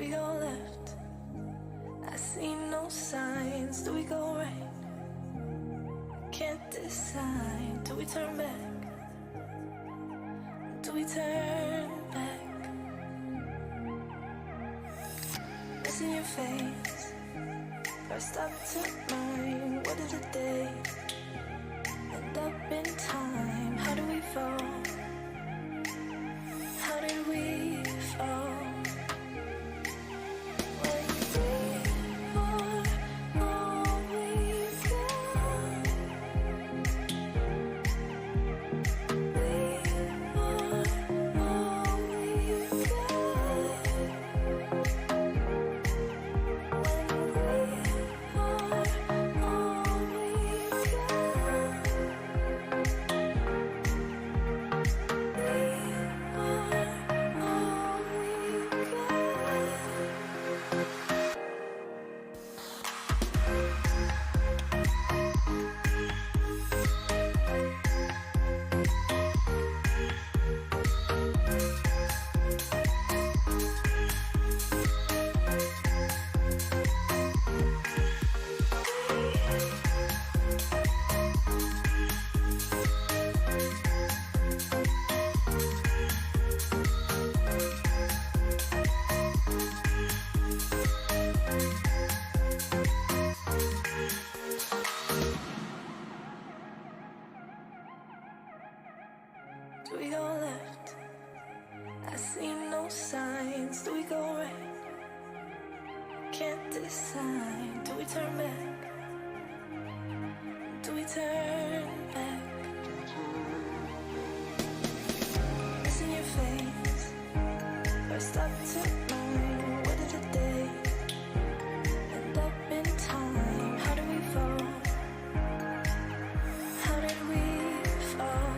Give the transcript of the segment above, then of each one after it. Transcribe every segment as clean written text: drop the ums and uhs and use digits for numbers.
we go left? I see no signs. Do we go right? Can't decide. Do we turn back? Do we turn back? Missing your face. First up to mine. What did the day end up in time? How do we fall? How did we fall? Do we go left? I see no signs. Do we go right? Can't decide. Do we turn back? Do we turn back? Missing your face. First up to mine. What did the day end up in time? How do we fall? How did we fall?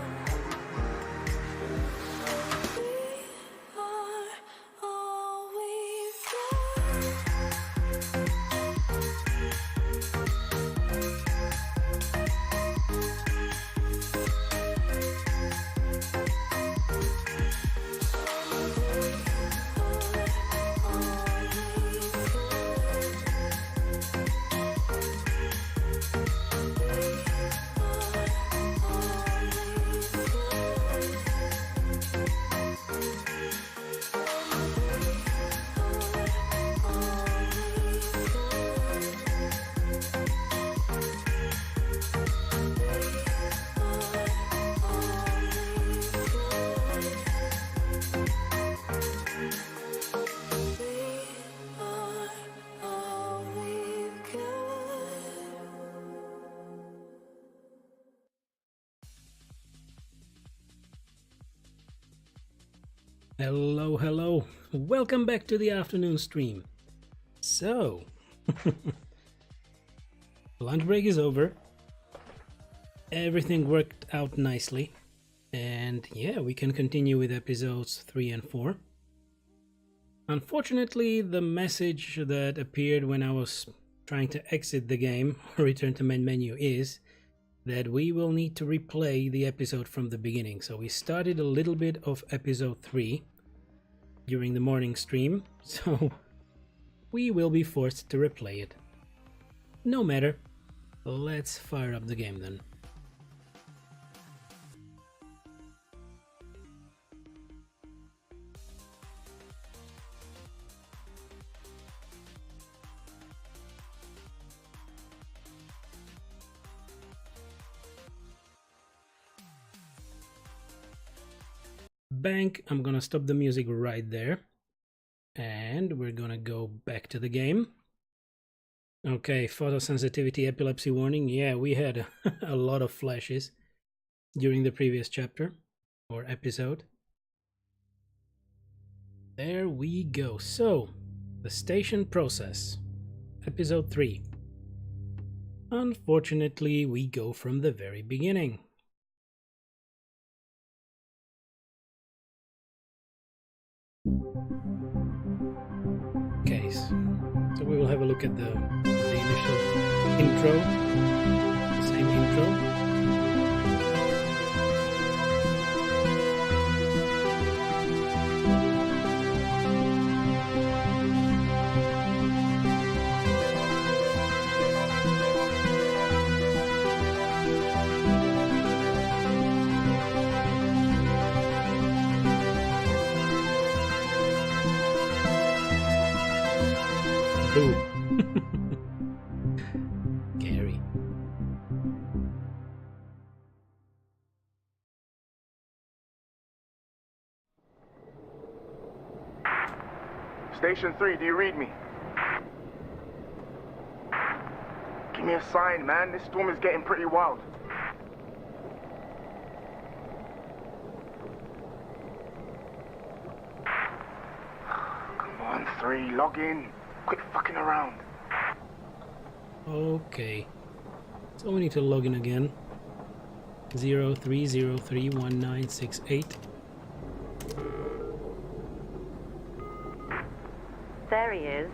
Hello, welcome back to the afternoon stream. So, lunch break is over, everything worked out nicely, and yeah, we can continue with episodes 3 and 4. Unfortunately, the message that appeared when I was trying to exit the game or return to main menu is that we will need to replay the episode from the beginning. So we started a little bit of episode 3 during the morning stream, so we will be forced to replay it. No matter, let's fire up the game then. Bank, I'm gonna stop the music right there and we're gonna go back to the game. Okay, photosensitivity epilepsy warning. Yeah, we had a lot of flashes during the previous chapter or episode. There we go. So, the station process, episode 3. Unfortunately, we go from the very beginning. Okay, so we will have a look at the initial intro, same intro. Ooh. Gary. Station 3, do you read me? Give me a sign, man. This storm is getting pretty wild. Come on, 3, log in. Quit fucking around. Okay. So we need to log in again. 03031968. There he is.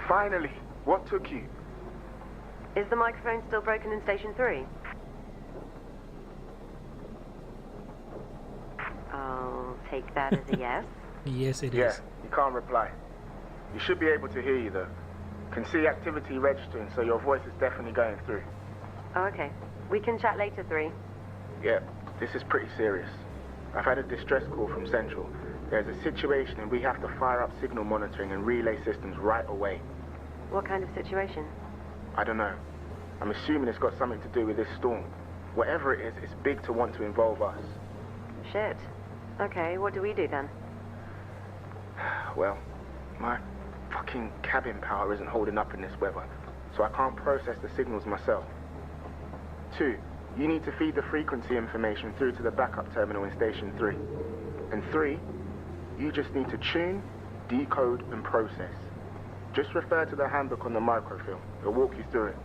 Finally. What took you? Is the microphone still broken in Station 3? I'll take that as a yes. Yes, it Yeah, is. you can't reply. You should be able to hear you, though. Can see activity registering, so your voice is definitely going through. Oh, okay. We can chat later, 3. Yeah, this is pretty serious. I've had a distress call from Central. There's a situation and we have to fire up signal monitoring and relay systems right away. What kind of situation? I don't know. I'm assuming it's got something to do with this storm. Whatever it is, it's big to want to involve us. Shit. Okay, what do we do then? Well, my fucking cabin power isn't holding up in this weather, so I can't process the signals myself. 2, you need to feed the frequency information through to the backup terminal in Station 3. And 3, you just need to tune, decode, and process. Just refer to the handbook on the microfilm. It'll walk you through it.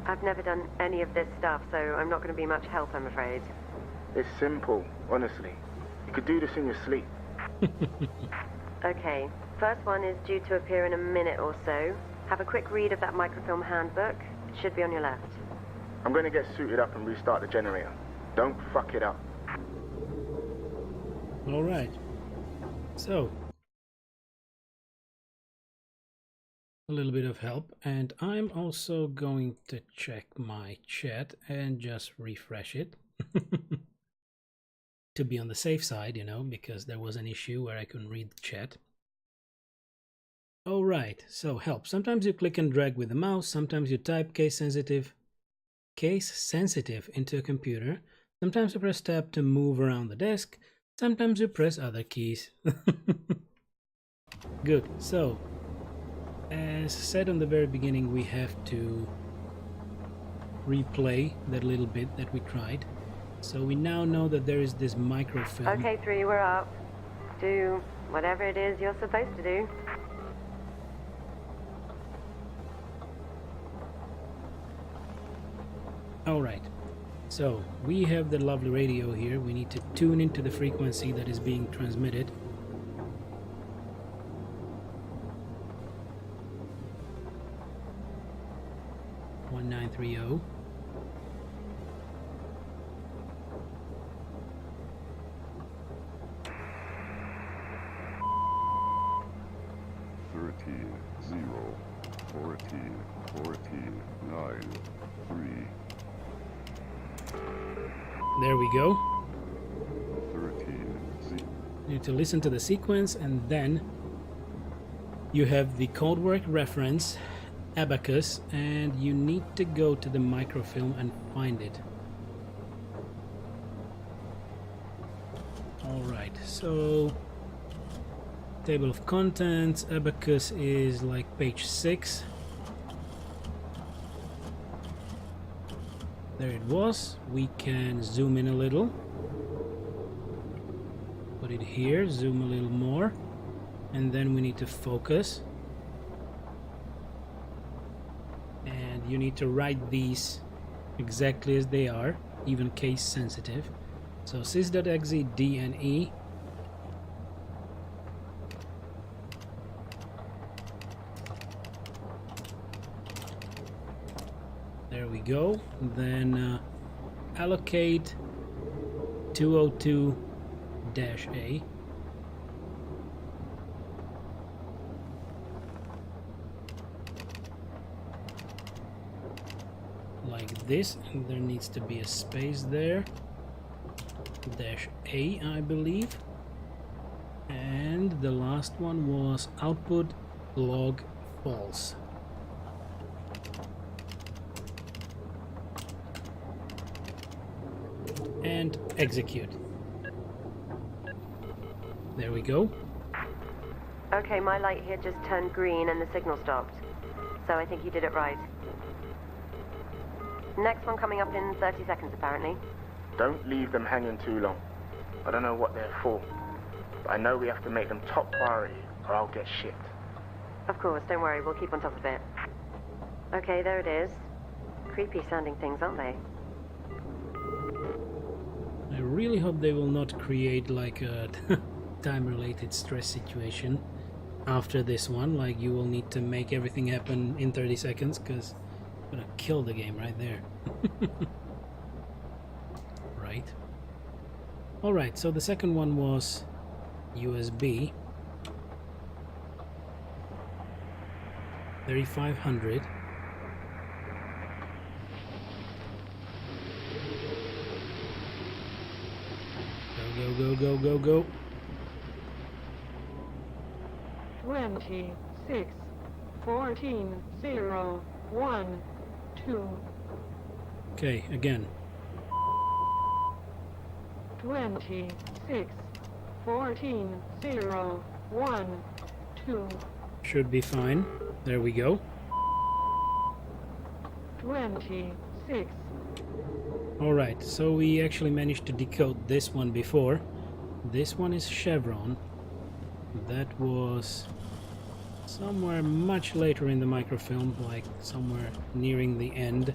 I've never done any of this stuff, so I'm not going to be much help, I'm afraid. It's simple, honestly. You could do this in your sleep. Okay, first one is due to appear in a minute or so. Have a quick read of that microfilm handbook. It should be on your left. I'm going to get suited up and restart the generator. Don't fuck it up. All right. So, a little bit of help, and I'm also going to check my chat and just refresh it to be on the safe side, you know, because there was an issue where I couldn't read the chat. All right, so help. Sometimes you click and drag with the mouse, sometimes you type case sensitive into a computer, sometimes you press tab to move around the desk, sometimes you press other keys. Good, so as said on the very beginning, we have to replay that little bit that we tried. So we now know that there is this microfilm. Okay, 3, we're up. Do whatever it is you're supposed to do. Alright, so we have the lovely radio here. We need to tune into the frequency that is being transmitted. (1930) 14, 3. There we go. 13, You need to listen to the sequence, and then you have the codeword reference, abacus, and you need to go to the microfilm and find it. Alright, so table of contents, abacus is like page 6. There it was. We can zoom in a little. Put it here, zoom a little more, and then we need to focus. And you need to write these exactly as they are, even case sensitive. So sys.exe, D and E. There we go. Then allocate 202-A. Like this, and there needs to be a space there. -A, I believe. And the last one was output log False. And execute. There we go. Okay, my light here just turned green and the signal stopped. So I think you did it right. Next one coming up in 30 seconds, apparently. Don't leave them hanging too long. I don't know what they're for, but I know we have to make them top priority or I'll get shit. Of course, don't worry, we'll keep on top of it. Okay, there it is. Creepy sounding things, aren't they? I really hope they will not create like a time-related stress situation after this one, like you will need to make everything happen in 30 seconds, because I'm gonna kill the game right there. Right. Alright, so the second one was USB 3500. Go, go, go, go, go. 26, 14, 0, 1, 2. Okay, again. 26, 14, 0, 1, 2. Should be fine. There we go. 26. Alright, so we actually managed to decode this one before. This one is Chevron. That was somewhere much later in the microfilm, like somewhere nearing the end.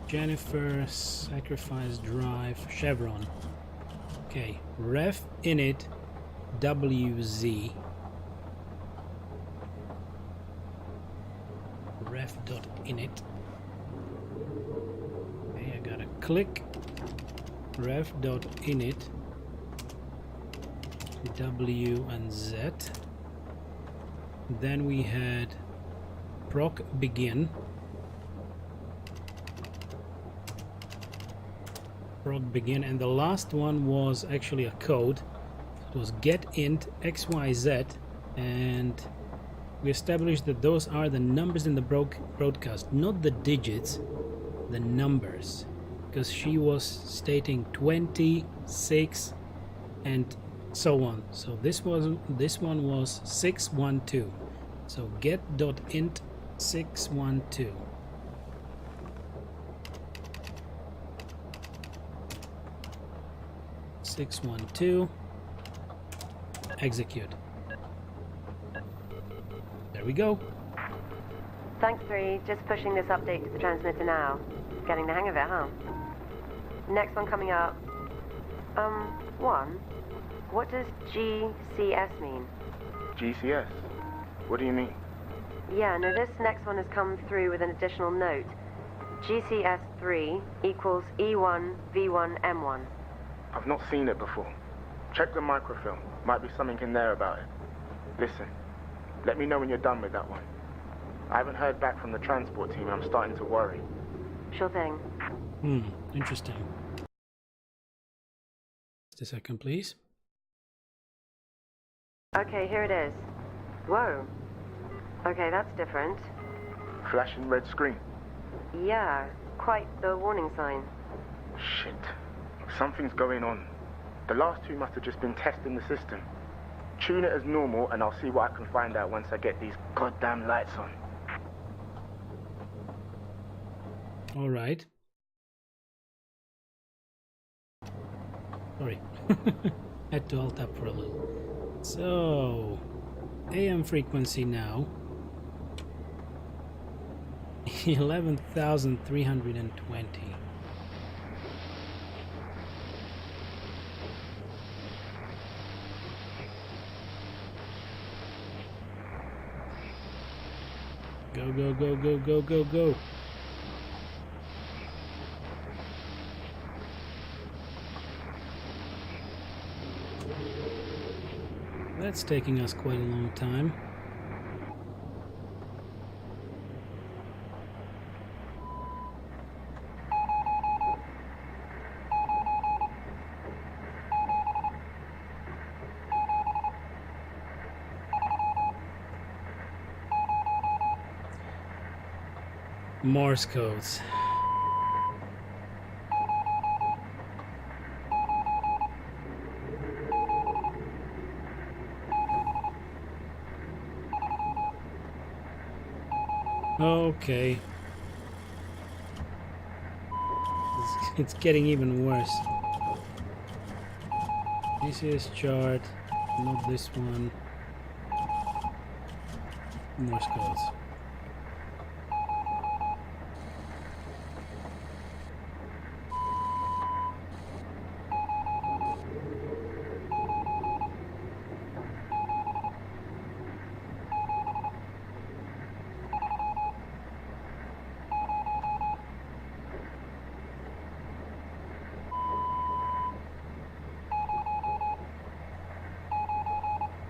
Jennifer, Sacrifice Drive, Chevron. Okay, ref init WZ. Ref.init. Okay, I gotta click ref.init W and Z. Then we had proc begin. Proc begin, and the last one was actually a code. It was get int XYZ, and we established that those are the numbers in the broadcast, not the digits, the numbers, because she was stating 26 and so on. So this one was 612. So get.int 612. Execute. There we go. Thanks, 3. Just pushing this update to the transmitter now. Getting the hang of it, huh? Next one coming up. 1. What does GCS mean? GCS? What do you mean? Yeah, no, this next one has come through with an additional note. GCS3 equals E1 V1 M1. I've not seen it before. Check the microfilm. Might be something in there about it. Listen, let me know when you're done with that one. I haven't heard back from the transport team. I'm starting to worry. Sure thing. Interesting. Just a second, please. Okay, here it is. Whoa. Okay, that's different. Flashing red screen. Yeah, quite the warning sign. Shit. Something's going on. The last two must have just been testing the system. Tune it as normal and I'll see what I can find out once I get these goddamn lights on. All right. Sorry. Had to alt up for a little. So, AM frequency now. 11,320. Go, go, go, go, go, go, go. That's taking us quite a long time. Morse codes. Okay. It's getting even worse. This is chart, not this one. Morse codes.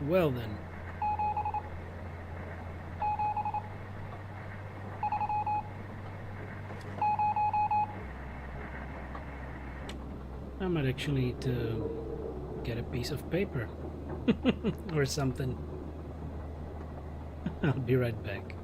Well then. I might actually need to get a piece of paper or something. I'll be right back.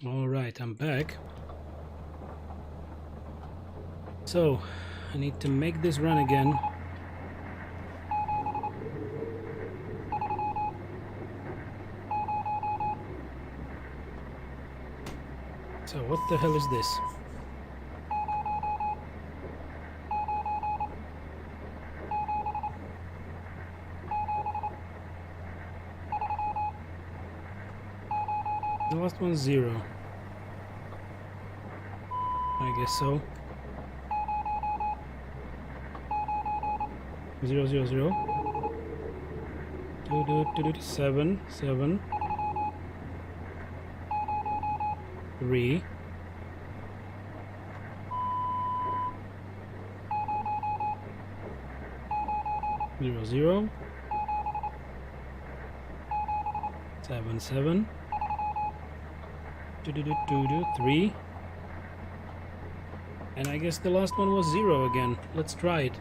All right, I'm back. So, I need to make this run again. So, what the hell is this? The last one's 0. I guess so. 0, 0, 0. 7, 7. 3. 0, 0. 7, 7. 3. And I guess the last one was 0 again. Let's try it.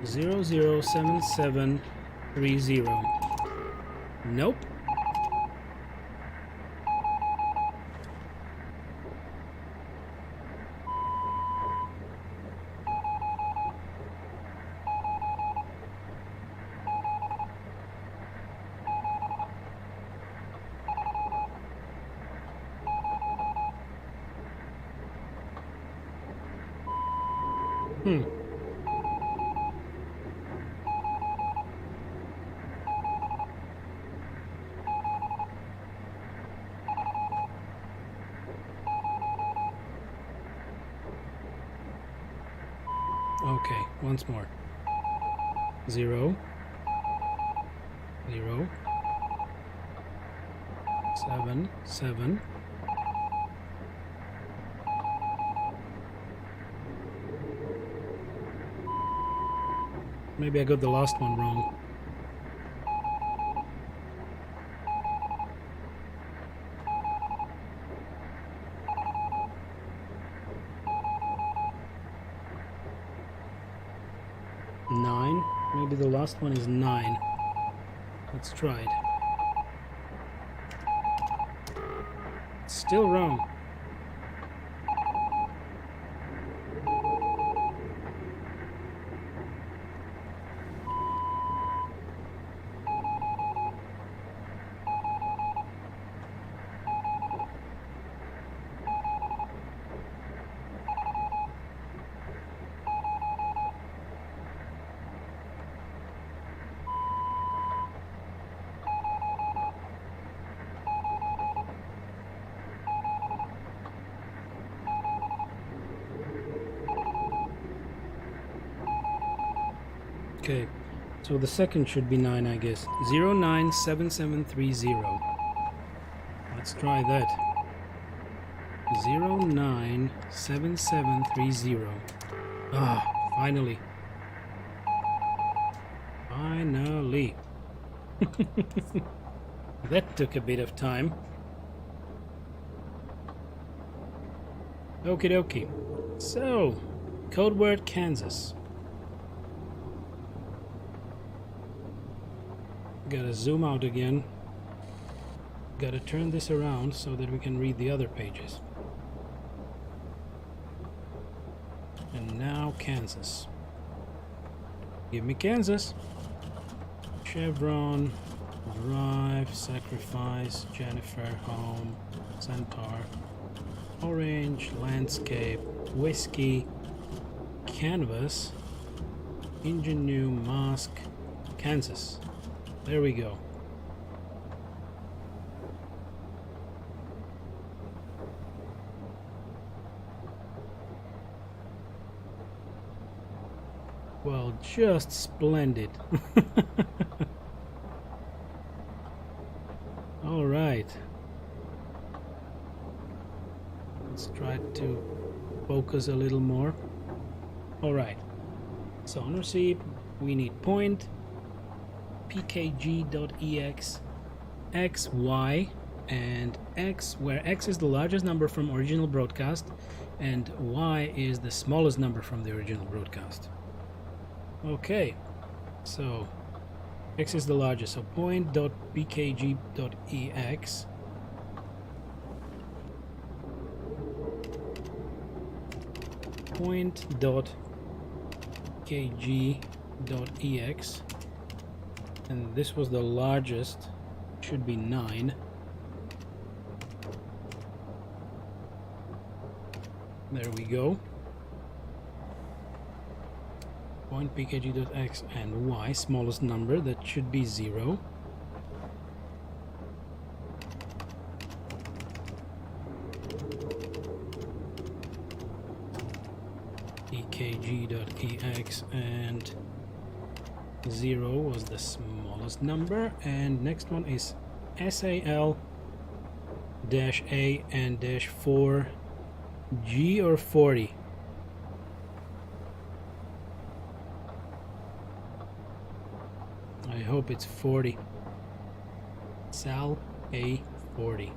0, 0, 7, 7, 3, 0. Nope. Okay, once more. 0, 0, 7, 7. Maybe I got the last one wrong. Nine. Maybe the last one is 9. Let's try it. Still wrong. Okay, so the second should be 9, I guess. 097730. Let's try that. 097730. Ah, finally. Finally. That took a bit of time. Okie dokie. So, code word Kansas. Gotta zoom out again. Gotta turn this around so that we can read the other pages. And now Kansas. Give me Kansas. Chevron, Drive, Sacrifice, Jennifer, Home, Centaur, Orange, Landscape, Whiskey, Canvas, Ingenue, Mask, Kansas. There we go. Well, just splendid. All right. Let's try to focus a little more. All right. So on receipt, we need point, pkg.ex, x, y, and x, where x is the largest number from original broadcast and y is the smallest number from the original broadcast. Okay, so x is the largest, so point.pkg.ex, point.pkg.ex, and this was the largest, should be 9. There we go. Point pkg.x and y, smallest number, that should be 0. pkg.ex and 0 was the smallest number, and next one is SAL-A and -4 G or 40. I hope it's 40. Sal A 40.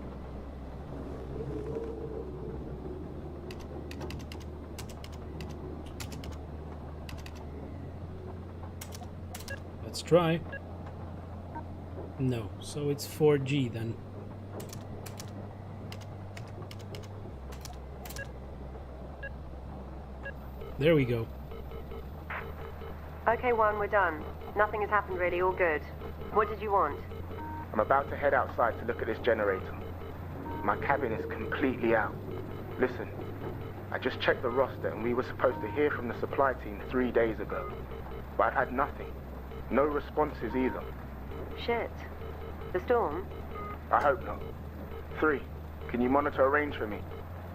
Let's try. No, so it's 4G then. There we go. Okay, one, we're done. Nothing has happened really, all good. What did you want? I'm about to head outside to look at this generator. My cabin is completely out. Listen, I just checked the roster and we were supposed to hear from the supply team 3 days ago. But I've had nothing. No responses either. Shit. The storm? I hope not. 3, can you monitor a range for me?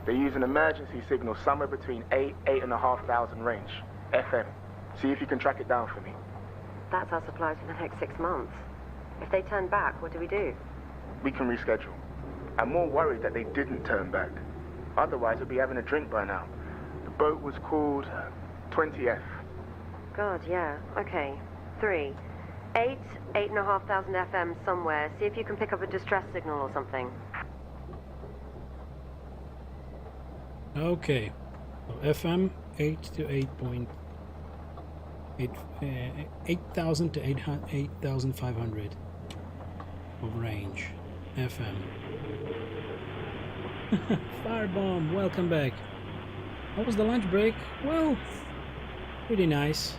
They use an emergency signal somewhere between 8,500 range, FM. See if you can track it down for me. That's our supplies for the next 6 months. If they turn back, what do we do? We can reschedule. I'm more worried that they didn't turn back. Otherwise, we'd be having a drink by now. The boat was called 20F. God, yeah. Okay. 3. 8,500 FM somewhere. See if you can pick up a distress signal or something. Okay. So FM 8 to 8. 8,000 to 8,500 of range. FM. Firebomb, welcome back. How was the lunch break? Well, pretty nice.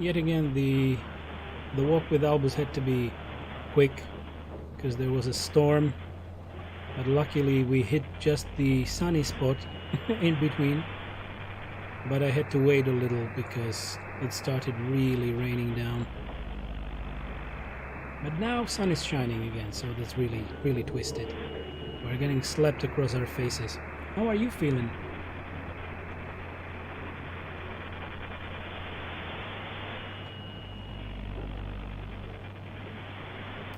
Yet again, the walk with Albus had to be quick because there was a storm, but luckily we hit just the sunny spot in between. But I had to wait a little because it started really raining down. But now sun is shining again, so that's really twisted. We're getting slapped across our faces. How are you feeling?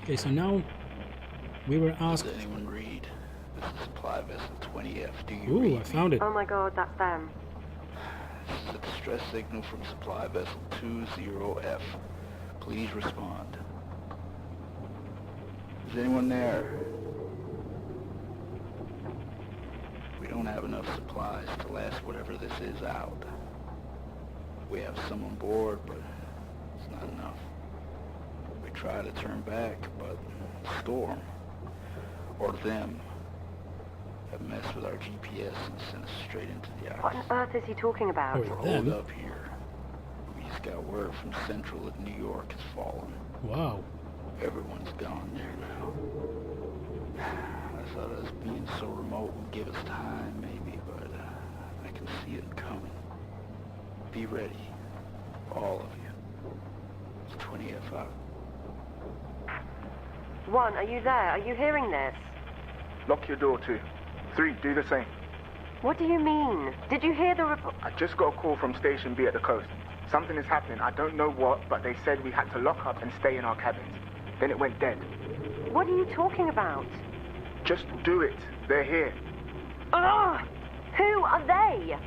Okay, so now we were asked... Does anyone read? This is supply vessel 20F. Do you Ooh, read I found it. Oh my god, that's them. This is a distress signal from supply vessel 20F. Please respond. Is anyone there? We don't have enough supplies to last whatever this is out. We have some on board, but it's not enough. We try to turn back, but Storm, or them, have messed with our GPS and sent us straight into the ice. What on earth is he talking about? Oh, We're holed up here. We just got word from Central that New York has fallen. Wow. Everyone's gone there now. I thought us being so remote would give us time, maybe, but I can see it coming. Be ready, all of you. It's 20F out. 1, are you there? Are you hearing this? Lock your door, 2. 3, do the same. What do you mean? Did you hear the report? I just got a call from Station B at the coast. Something is happening. I don't know what, but they said we had to lock up and stay in our cabins. Then it went dead. What are you talking about? Just do it. They're here. Ugh! Who are they?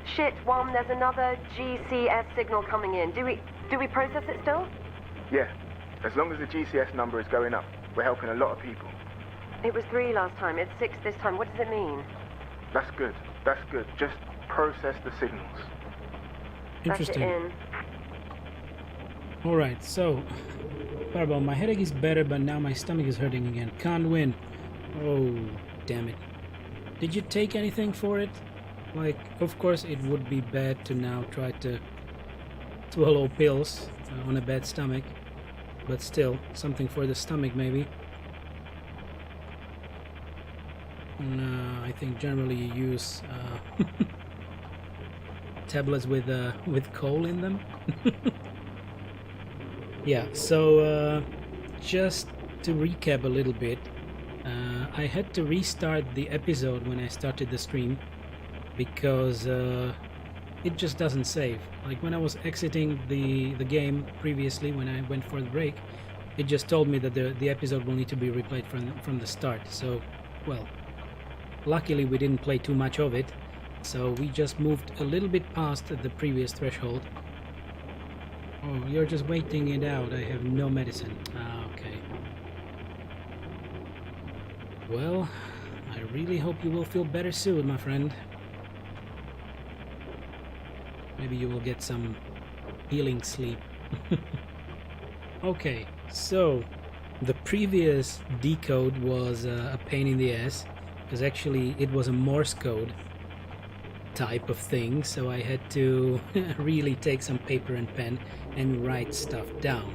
Shit, 1, there's another GCS signal coming in. Do we process it still? Yeah. As long as the GCS number is going up, we're helping a lot of people. It was 3 last time, it's 6 this time. What does it mean? That's good. That's good. Just process the signals. Interesting. That's it in. Alright, so... Fireball, my headache is better, but now my stomach is hurting again. Can't win. Oh, damn it. Did you take anything for it? Like, of course it would be bad to now try to swallow pills on a bad stomach. But still, something for the stomach maybe. No, I think generally you use tablets with coal in them. Yeah, so just to recap a little bit, I had to restart the episode when I started the stream because it just doesn't save. Like when I was exiting the game previously, when I went for the break, it just told me that the episode will need to be replayed from the start. So, well, luckily we didn't play too much of it, so we just moved a little bit past the previous threshold. Oh, you're just waiting it out. I have no medicine. Ah, okay. Well, I really hope you will feel better soon, my friend. Maybe you will get some healing sleep. Okay, so the previous decode was a pain in the ass, because actually it was a Morse code type of thing, so I had to really take some paper and pen and write stuff down.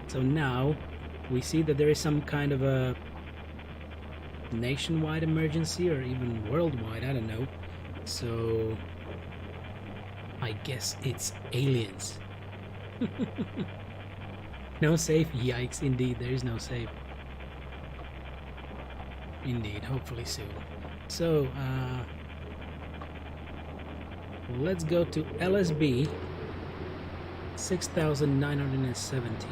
So now we see that there is some kind of a nationwide emergency, or even worldwide, I don't know. So I guess it's aliens. No save? Yikes, indeed, there is no save. Indeed, hopefully soon. So, let's go to LSB 6970.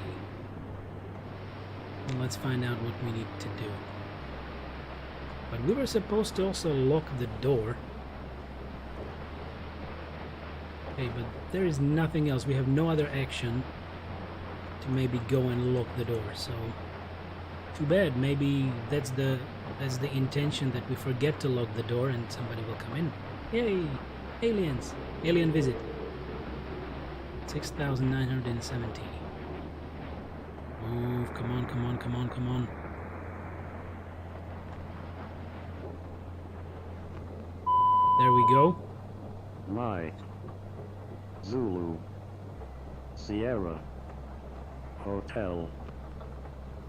And let's find out what we need to do. But we were supposed to also lock the door. Okay, but there is nothing else. We have no other action to maybe go and lock the door. So, too bad. Maybe that's the intention, that we forget to lock the door and somebody will come in. Yay! Aliens! Alien visit. 6,970. Move, come on, come on, come on, come on. There we go. Mike, Zulu, Sierra, Hotel,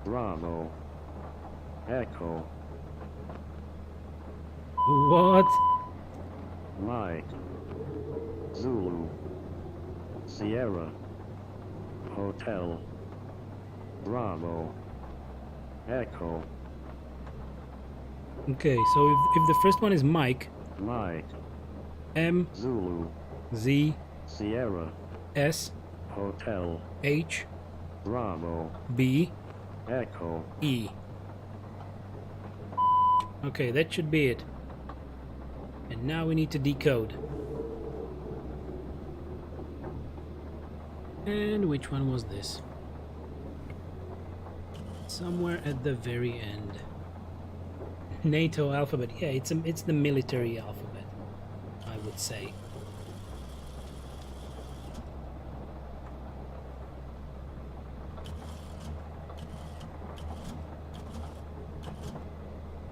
Bravo, Echo, What? Mike, Zulu, Sierra, Hotel, Bravo, Echo, Okay, so if the first one is Mike, Mike, M, Zulu, Z, Sierra, S, Hotel, H, Bravo, B, Echo. E. Okay, that should be it. And now we need to decode. And which one was this? Somewhere at the very end. NATO alphabet. Yeah, it's the military alphabet, I would say.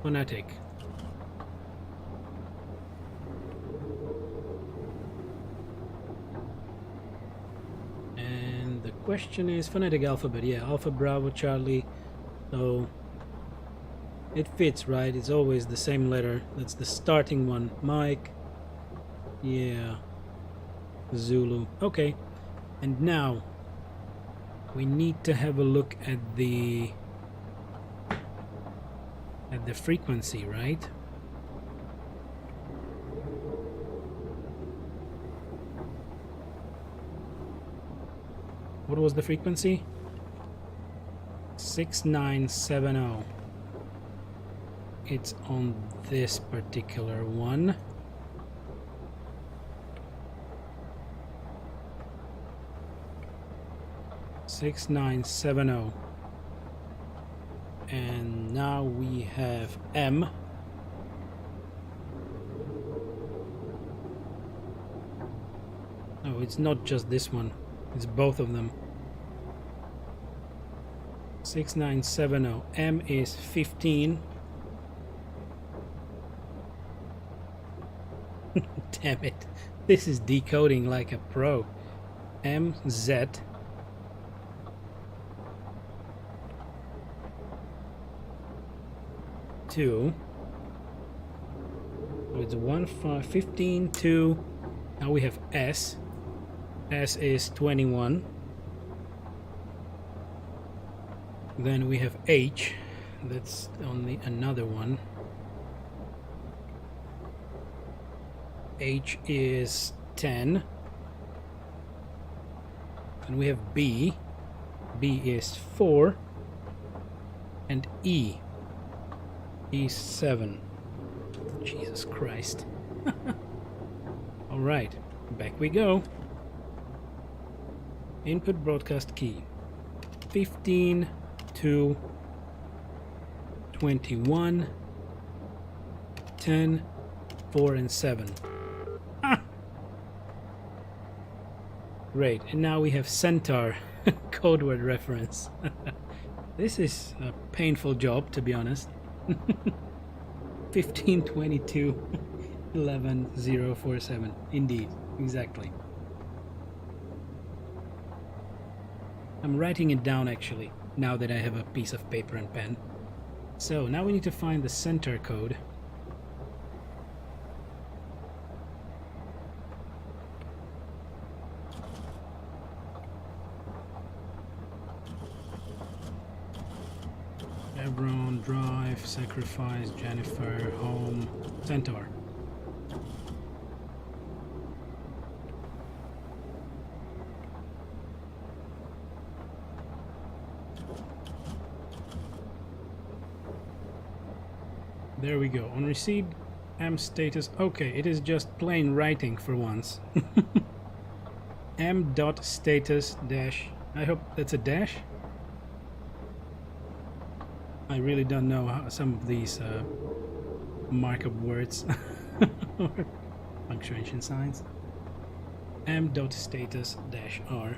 Phonetic. And the question is phonetic alphabet. Yeah, Alpha, Bravo, Charlie. So it fits, right? It's always the same letter. That's the starting one. Mike. Yeah. Zulu. Okay. And now we need to have a look at the frequency, right? What was the frequency? 6970. It's on this particular one. (6970). And now we have M. Oh, it's not just this one, it's both of them. 6970. M is 15. Damn it, this is decoding like a pro. MZ. So it's 15 2. Now we have S. S is 21. Then we have H. That's only another one. H is 10. And we have B. B is 4. And E. E7. Jesus Christ. Alright, back we go. Input broadcast key. 15 to 21, 10, 4, and 7. Ah! Great, and now we have Centaur code word reference. This is a painful job, to be honest. 15, 22, 11, 0, 4, 7. Indeed, exactly. I'm writing it down actually, now that I have a piece of paper and pen. So now we need to find the center code. Chevron, Drive, Sacrifice, Jennifer, Home, Centaur. There we go. On receipt, M status. Okay, it is just plain writing for once. M dot status dash. I hope that's a dash. I really don't know how some of these markup words. punctuation signs. m.status-r.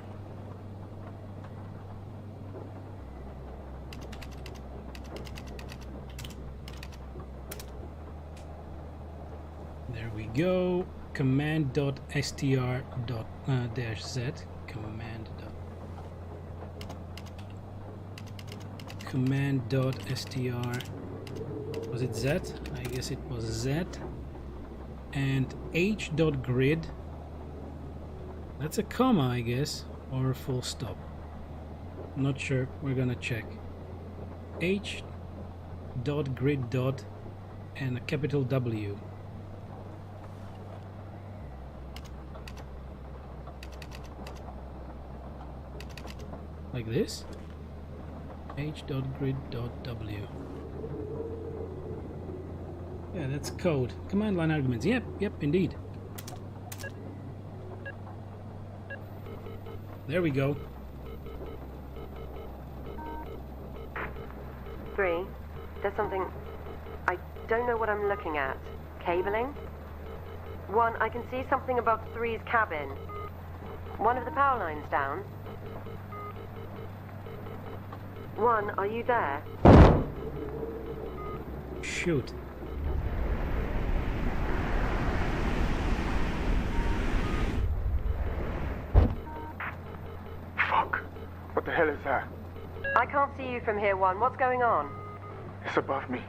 There we go. Command.str.-z. Command.str. Was it Z? I guess it was Z. And h.grid. That's a comma, I guess, or a full stop. Not sure. We're gonna check. h.grid. And a capital W. Like this? h.grid.w. Yeah, that's code. Command line arguments. Yep, indeed. There we go. 3. There's something... I don't know what I'm looking at. Cabling? 1. I can see something above 3's cabin. One of the power lines down. 1, are you there? Shoot. Fuck! What the hell is that? I can't see you from here, 1. What's going on? It's above me.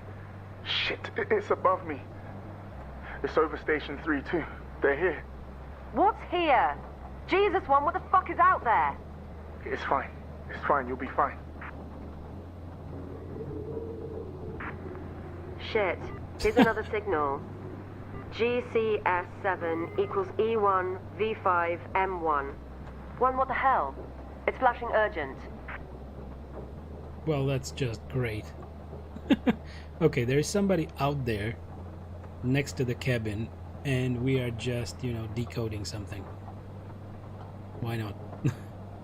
Shit, it's above me. It's over Station 3 too. They're here. What's here? Jesus, 1, what the fuck is out there? It's fine. It's fine, you'll be fine. Shit. Here's another signal. GCS7 equals E1 V5 M1. 1, what the hell? It's flashing urgent. Well, that's just great. Okay, there's somebody out there next to the cabin, and we are just, you know, decoding something. Why not?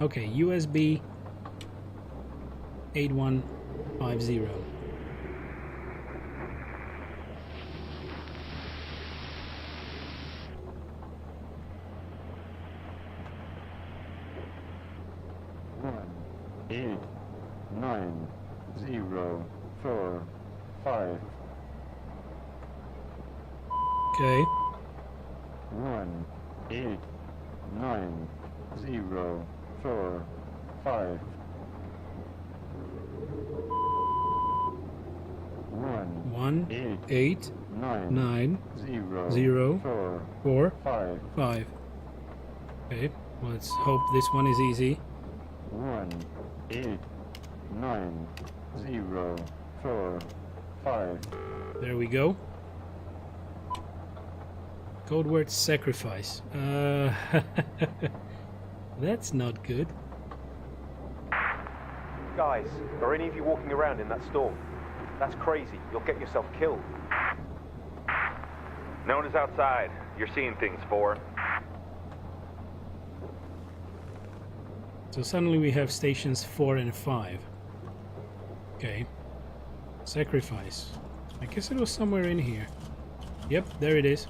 Okay, USB 8150. One, 8, 9, 0, 4, 5. Okay. 1, 8, 9, 0, 4, 5. 1, 8, 9, 0, 0, 4, 5. 5. Okay, let's hope this one is easy. 1, 8, 9, 0, 4, 5. There we go. Code word sacrifice. That's not good. Guys, are any of you walking around in that storm? That's crazy. You'll get yourself killed. No one is outside. You're seeing things, 4. So suddenly we have stations 4 and 5. Okay. Sacrifice. I guess it was somewhere in here. Yep, there it is.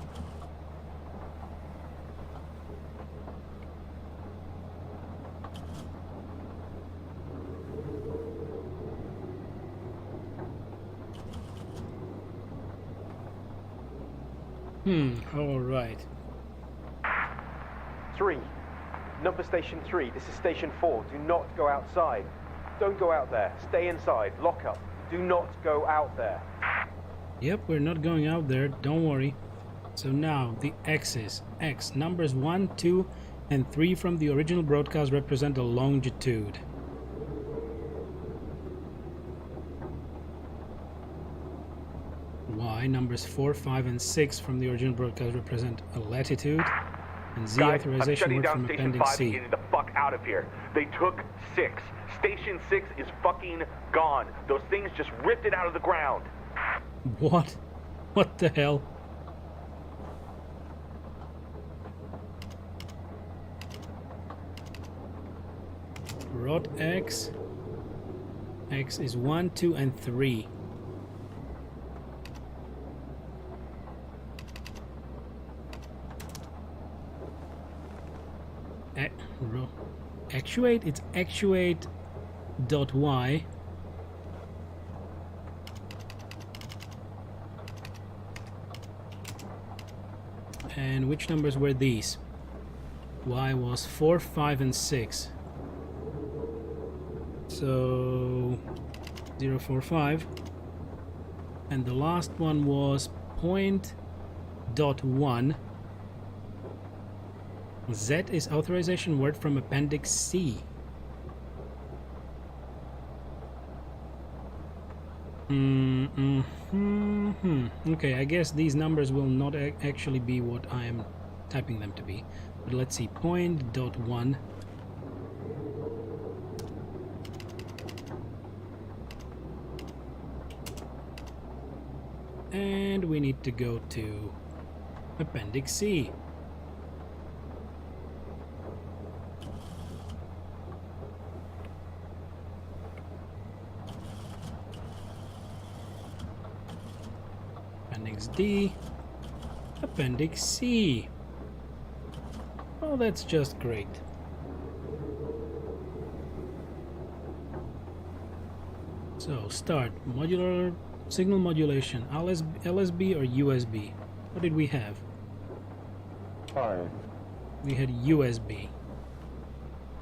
All right. 3. Number station 3. This is station 4. Do not go outside. Don't go out there. Stay inside. Lock up. Do not go out there. Yep, we're not going out there. Don't worry. So now the X's. X numbers 1, 2, and 3 from the original broadcast represent a longitude. Y numbers 4, 5, and 6 from the original broadcast represent a latitude. And Z Guys, authorization I'm work shutting from down Station Appendix 5 C. and getting the fuck out of here. They took 6. Station 6 is fucking gone. Those things just ripped it out of the ground. What? What the hell? Rod X. X is 1, 2, and 3. Actuate? It's actuate.y. And which numbers were these? Y was 4, 5, and 6. So 0, 4, 5. And the last one was point.1. Z is authorization word from Appendix C. Okay, I guess these numbers will not actually be what I am typing them to be. But let's see, point.1. And we need to go to Appendix C. Appendix D, Appendix C. Oh, that's just great. So, start. Modular signal modulation. LSB or USB? What did we have? 5. We had USB.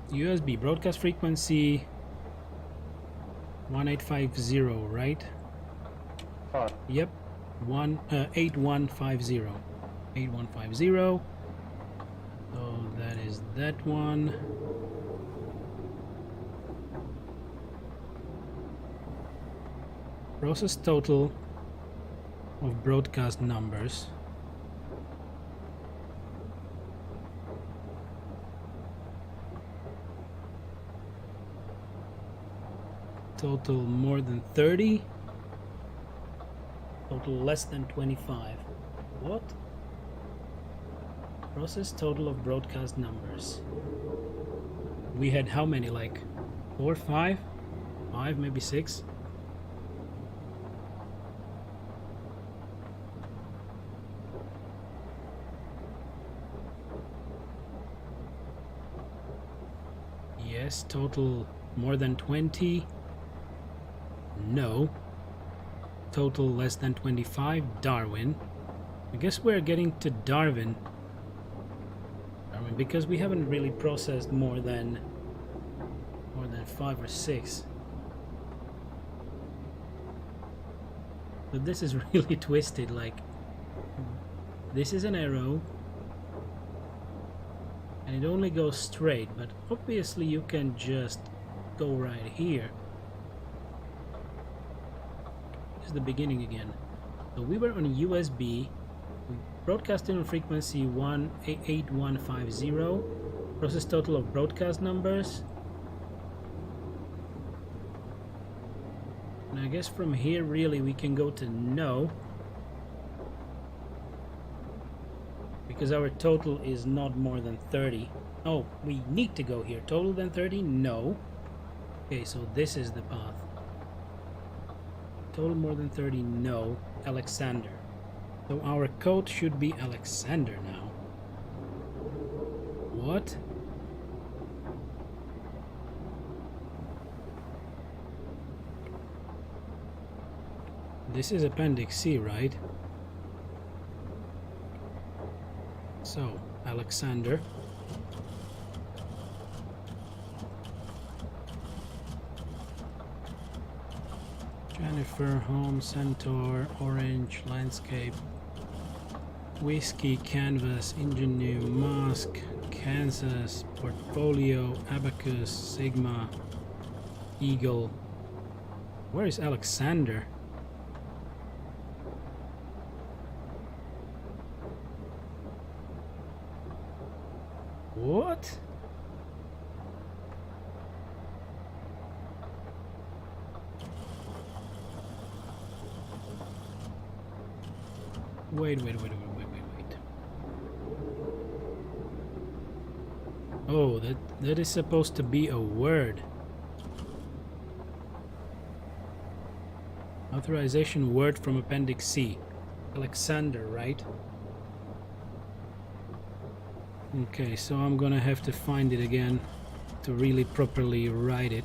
USB, broadcast frequency 1850, right? 5. Yep. 8150. 8150. So that is that one. Process total of broadcast numbers. Total more than 30. Total less than 25. What? Process total of broadcast numbers. We had how many? Like 4, 5? 5, maybe 6? Yes, total more than 20. No. Total less than 25. Darwin. I guess we're getting to Darwin because we haven't really processed more than 5 or 6. But this is really twisted. Like, this is an arrow and it only goes straight, but obviously you can just go right here. This is the beginning again. So we were on USB. We broadcasted on frequency 18150. Process total of broadcast numbers. And I guess from here really we can go to no. Because our total is not more than 30. Oh, we need to go here. Total than 30? No. Okay, so this is the path. Total more than 30? No. Alexander. So our code should be Alexander now. What? This is Appendix C, right? So, Alexander. Jennifer, Home, Centaur, Orange, Landscape, Whiskey, Canvas, Ingenue, Mask, Kansas, Portfolio, Abacus, Sigma, Eagle. Where is Alexander? What? Wait. Oh, that is supposed to be a word. Authorization word from Appendix C. Alexander, right? Okay, so I'm gonna have to find it again to really properly write it.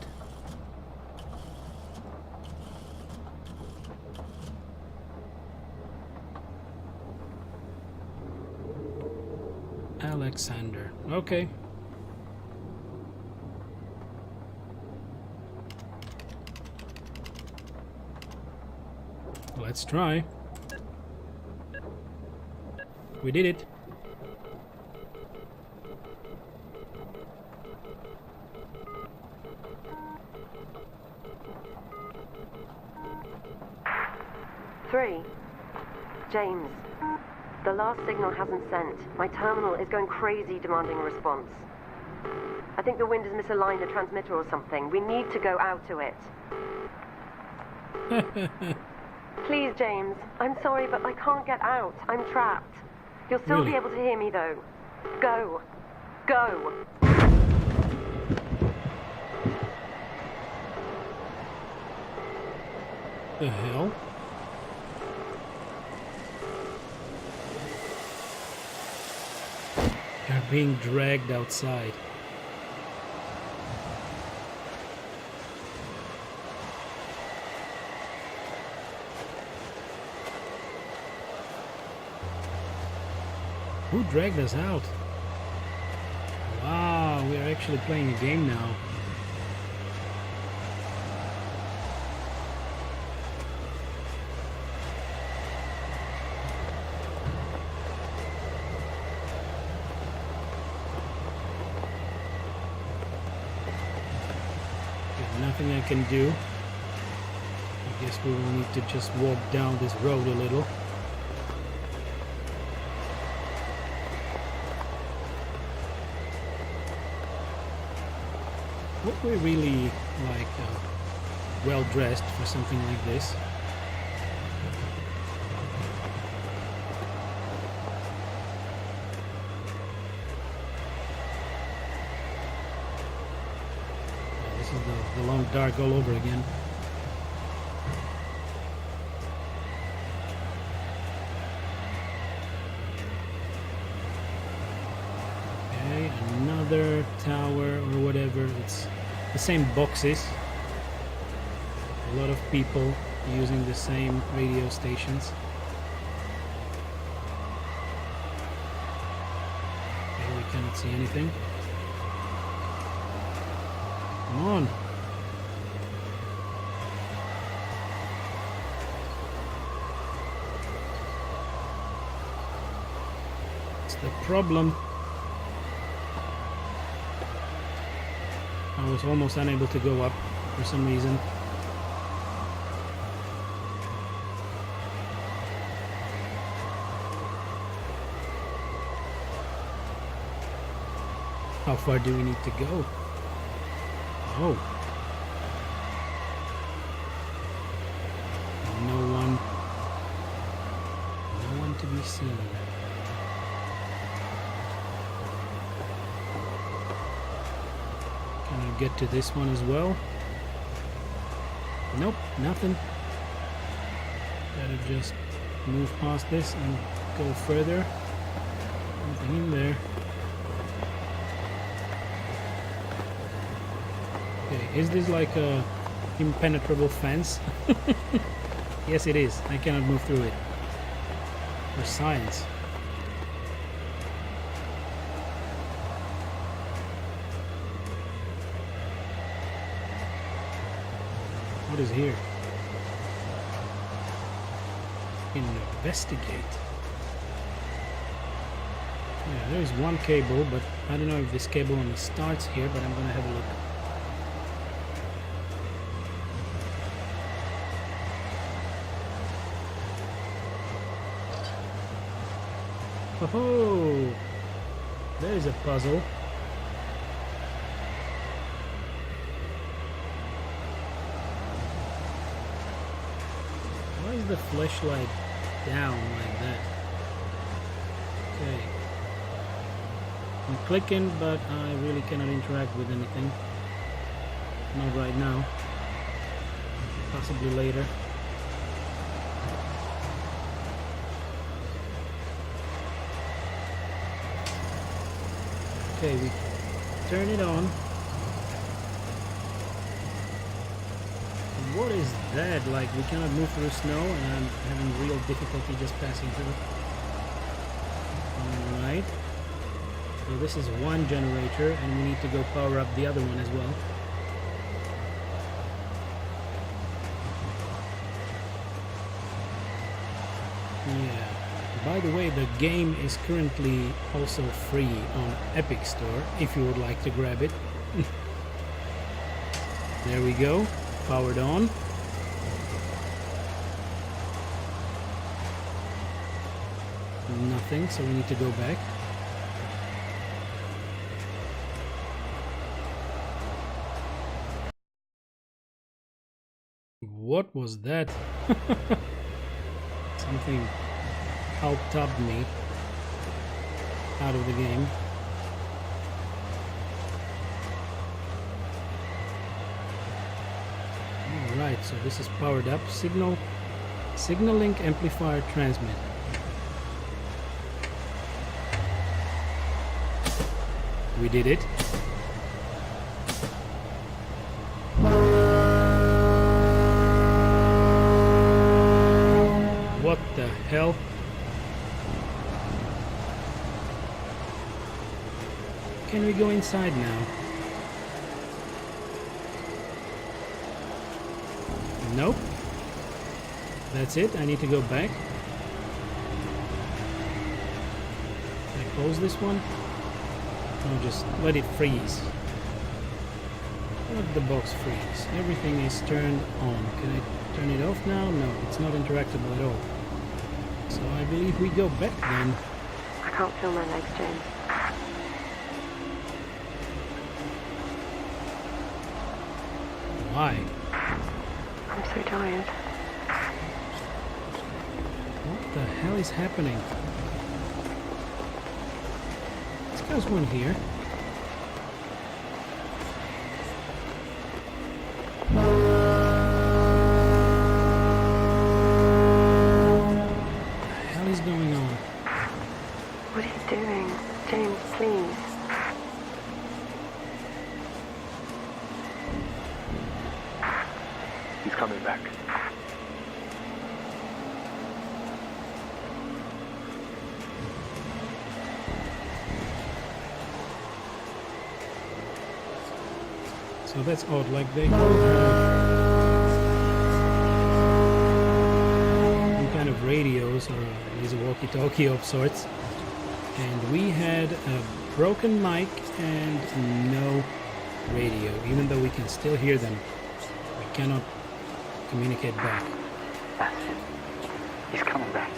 Alexander. Okay. Let's try. We did it. Three. James, the last signal hasn't sent. My terminal is going crazy demanding a response. I think the wind has misaligned the transmitter or something. We need to go out to it. Please, James. I'm sorry, but I can't get out. I'm trapped. You'll still be able to hear me, though. Go. Go. The hell? They're being dragged outside. Who dragged us out? Wow, we are actually playing a game now. There's nothing I can do. I guess we will need to just walk down this road a little. Hope we're really like well dressed for something like this. This is the long dark all over again. Okay, another tower or whatever. It's the same boxes. A lot of people using the same radio stations. Okay, we cannot see anything. Come on. It's the problem. I was almost unable to go up for some reason. How far do we need to go? Oh. No one to be seen. Can I get to this one as well? Nope, nothing. Gotta just move past this and go further. Nothing in there. Okay, is this like a impenetrable fence? Yes, it is. I cannot move through it. For science. What is here? Investigate. Yeah, there is one cable, but I don't know if this cable only starts here, but I'm gonna have a look. Oh, there is a puzzle. Why is the flashlight down like that? Okay. I'm clicking, but I really cannot interact with anything. Not right now. Possibly later. Okay, we turn it on. What is that? Like, we cannot move through snow and I'm having real difficulty just passing through. Alright. So this is one generator and we need to go power up the other one as well. Yeah. By the way, the game is currently also free on Epic Store if you would like to grab it. There we go. Powered on. Nothing, so we need to go back. What was that? Something out-topped me out of the game. Alright, so this is powered up. Signal link amplifier transmit. We did it. What the hell? Can we go inside now? Nope. That's it. I need to go back. Can I close this one? No, just let it freeze. Let the box freeze. Everything is turned on. Can I turn it off now? No, it's not interactable at all. So I believe we go back then. I can't feel my legs, James. Why? I'm so tired. What the hell is happening? This guy's one here. What the hell is going on? What are you doing? James, please. He's coming back. So that's odd, like they all have some kind of radios or at least a walkie-talkie of sorts. And we had a broken mic and no radio, even though we can still hear them. We cannot communicate back. That's it. He's coming back.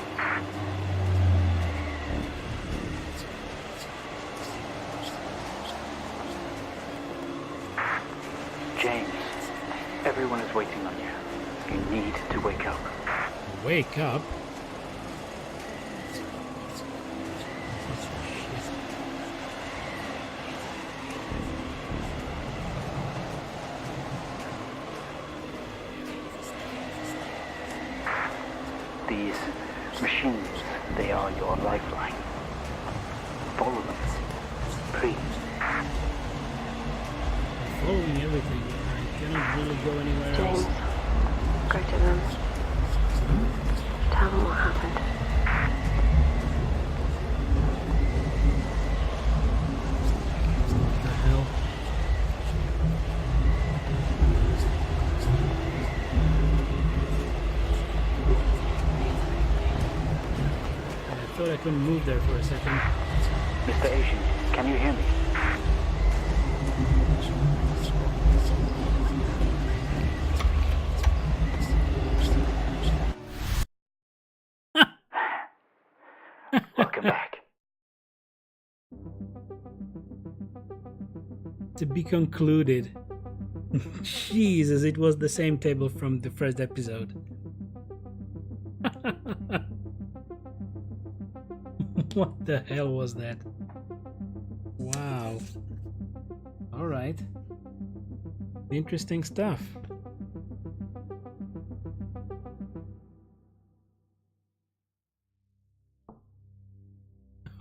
James, everyone is waiting on you. You need to wake up. Wake up? These machines, they are your lifeline. Follow them, please. I'm following everything. I cannot really go anywhere James, else. go to them. Tell them what happened. What the hell? I thought I couldn't move there for a second. Mr. Asian, can you hear me? Welcome back. To be concluded. Jesus, it was the same table from the first episode. What the hell was that? Wow. Alright. Interesting stuff.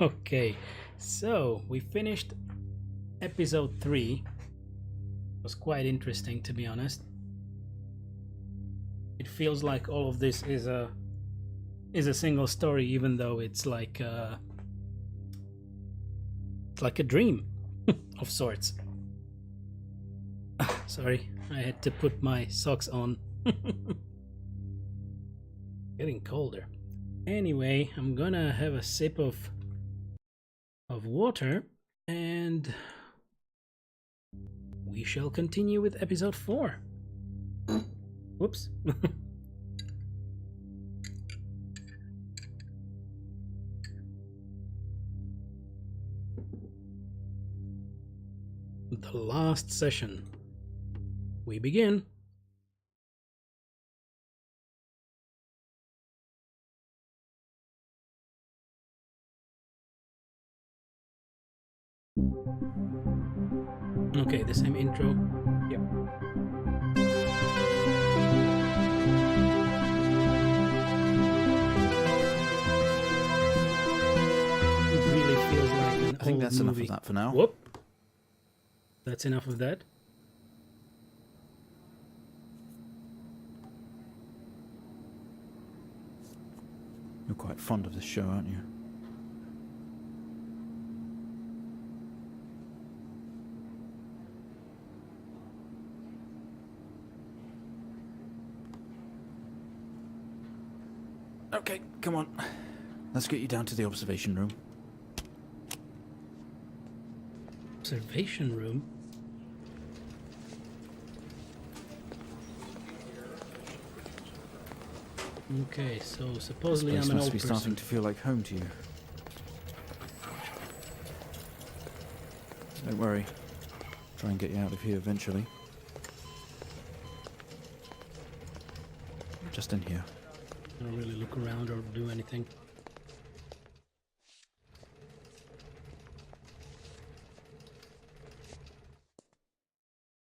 Okay, so we finished episode 3 was quite interesting, to be honest. It feels like all of this is a single story, even though it's like a dream of sorts. Sorry, I had to put my socks on. Getting colder. Anyway, I'm gonna have a sip of water, and we shall continue with episode 4. Whoops. The last session. We begin. Okay, the same intro. Yep. It really feels like an I think old that's movie. enough of that for now. Whoop. That's enough of that. You're quite fond of this show, aren't you? Okay, come on. Let's get you down to the observation room. Observation room? Okay, so supposedly This I'm an must old be person. starting to feel like home to you. Don't worry. Try and get you out of here eventually. Just in here. I don't really look around or do anything.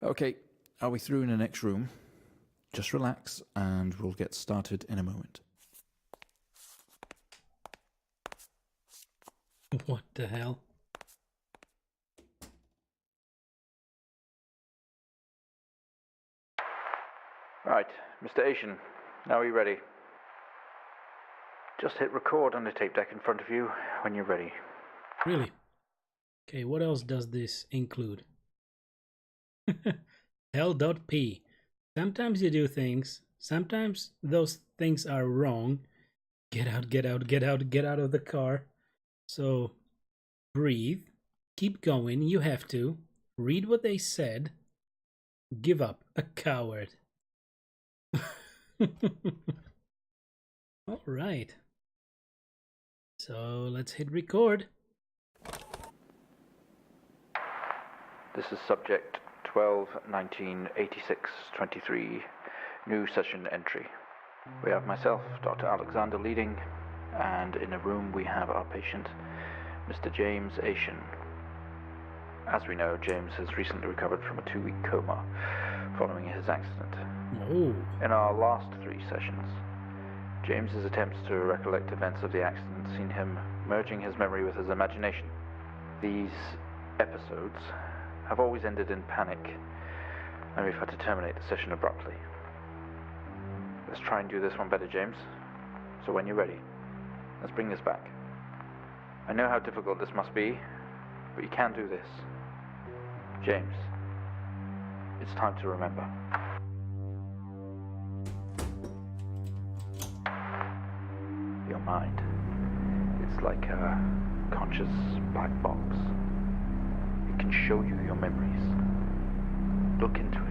Okay, are we through in the next room? Just relax and we'll get started in a moment. What the hell? Right, Mr. Asian, now are you ready? Just hit record on the tape deck in front of you when you're ready. Really? Okay, what else does this include? Hell.p. Sometimes you do things, sometimes those things are wrong. Get out, get out, get out, get out of the car. So, breathe, keep going, you have to. Read what they said. Give up, a coward. All right. So let's hit record. This is subject 12-19-86-23, new session entry. We have myself, Dr. Alexander, leading, and in a room we have our patient, Mr. James Asian. As we know, James has recently recovered from a 2-week coma following his accident. Oh. In our last 3 sessions, James's attempts to recollect events of the accident seen him merging his memory with his imagination. These episodes have always ended in panic, and we've had to terminate the session abruptly. Let's try and do this one better, James. So when you're ready, let's bring this back. I know how difficult this must be, but you can do this. James, it's time to remember. Your mind, it's like a conscious black box. It can show you your memories. Look into it.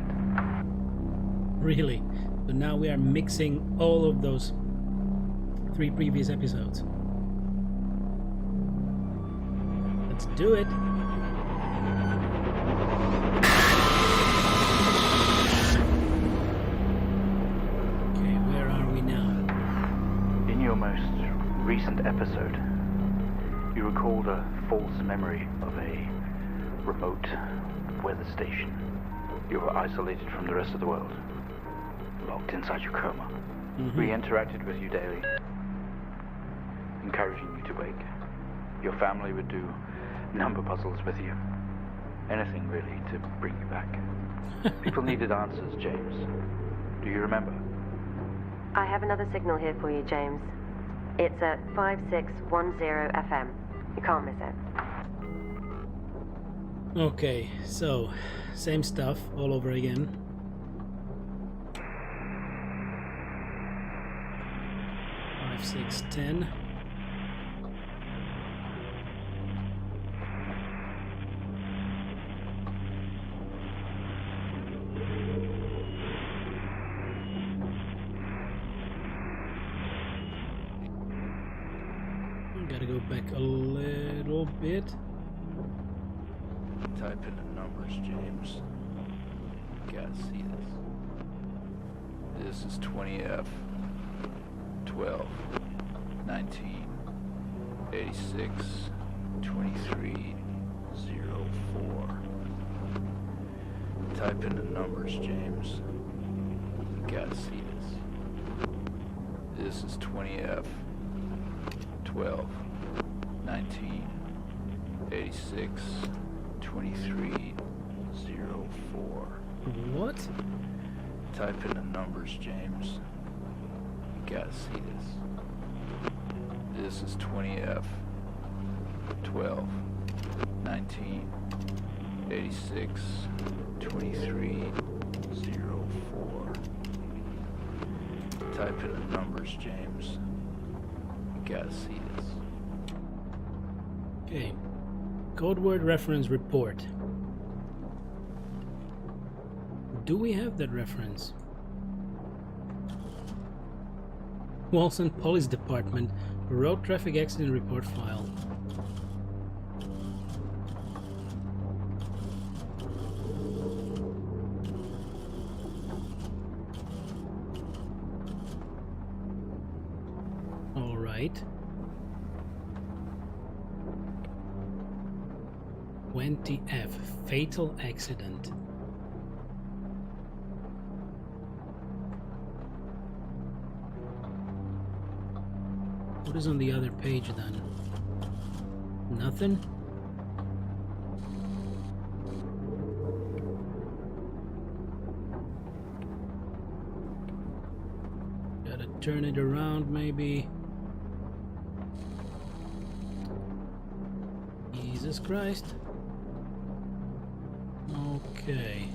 Really? So now we are mixing all of those 3 previous episodes. Let's do it. Okay, where are we now? In your most recent episode, you recalled a false memory of a remote weather station. You were isolated from the rest of the world, locked inside your coma. We interacted with you daily, encouraging you to wake. Your family would do number puzzles with you. Anything, really, to bring you back. People needed answers, James. Do you remember? I have another signal here for you, James. It's at 5610 FM. You can't miss it. Okay, so same stuff all over again. Five, 6, 10. Gotta go back a little bit. Type in the numbers, James. You gotta see this. This is 20F 12 19 86 23 04. Type in the numbers, James. You gotta see this. This is 20F 12 19 86 23 04. What? Type in the numbers, James. You gotta see this. This is 20F 12 19 86 23 04. Type in the numbers, James. You gotta see this. Okay. Code word reference report. Do we have that reference? Walson Police Department Road Traffic Accident Report File. All right. 20F fatal accident. What is on the other page then? Nothing? Gotta turn it around maybe. Jesus Christ. Okay.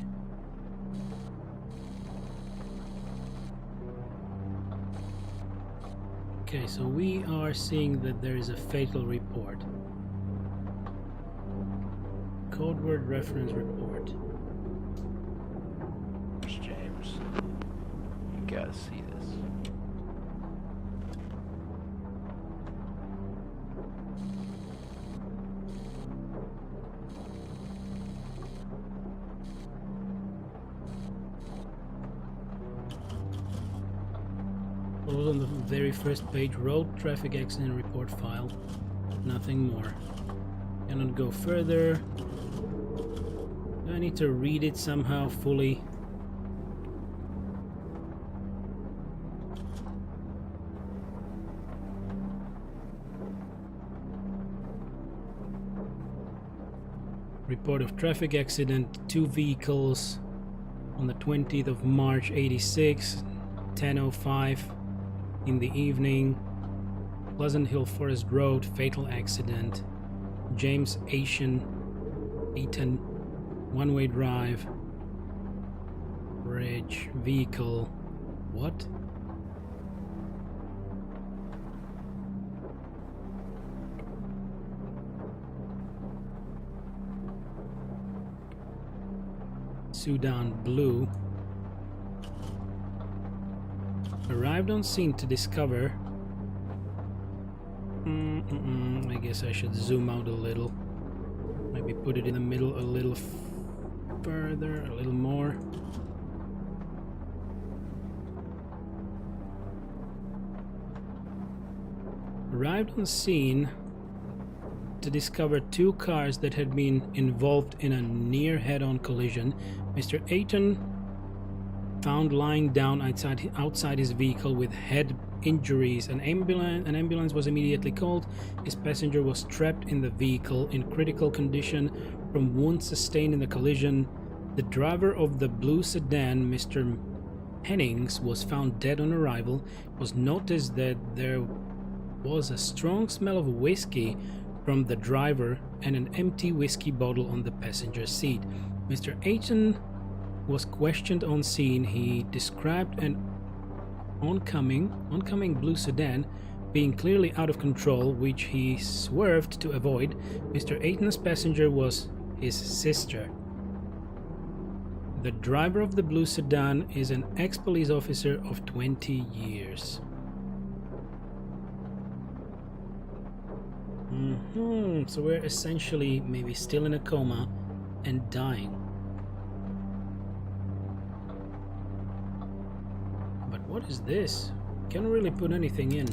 Okay, so we are seeing that there is a fatal report. Code word reference report. James, you gotta see this. What was on the very first page? Road traffic accident report file. Nothing more. Cannot go further. Do I need to read it somehow fully? Report of traffic accident, 2 vehicles on the 20th of March 86, 10:05 in the evening, Pleasant Hill Forest Road, fatal accident, James Eaton, one-way drive, bridge, vehicle, what? Sudan Blue. Arrived on scene to discover. I guess I should zoom out a little. Maybe put it in the middle a little further, a little more. Arrived on scene to discover 2 cars that had been involved in a near head-on collision. Mr. Eaton found lying down outside his vehicle with head injuries. An ambulance was immediately called. His passenger was trapped in the vehicle in critical condition from wounds sustained in the collision. The driver of the blue sedan, Mr. Hennings, was found dead on arrival. It was noticed that there was a strong smell of whiskey from the driver and an empty whiskey bottle on the passenger seat. Mr. Ayton was questioned on scene. He described an oncoming blue sedan being clearly out of control, which he swerved to avoid. Mr. Ayton's passenger was his sister. The driver of the blue sedan is an ex-police officer of 20 years. So we're essentially maybe still in a coma and dying. But what is this? Can't really put anything in.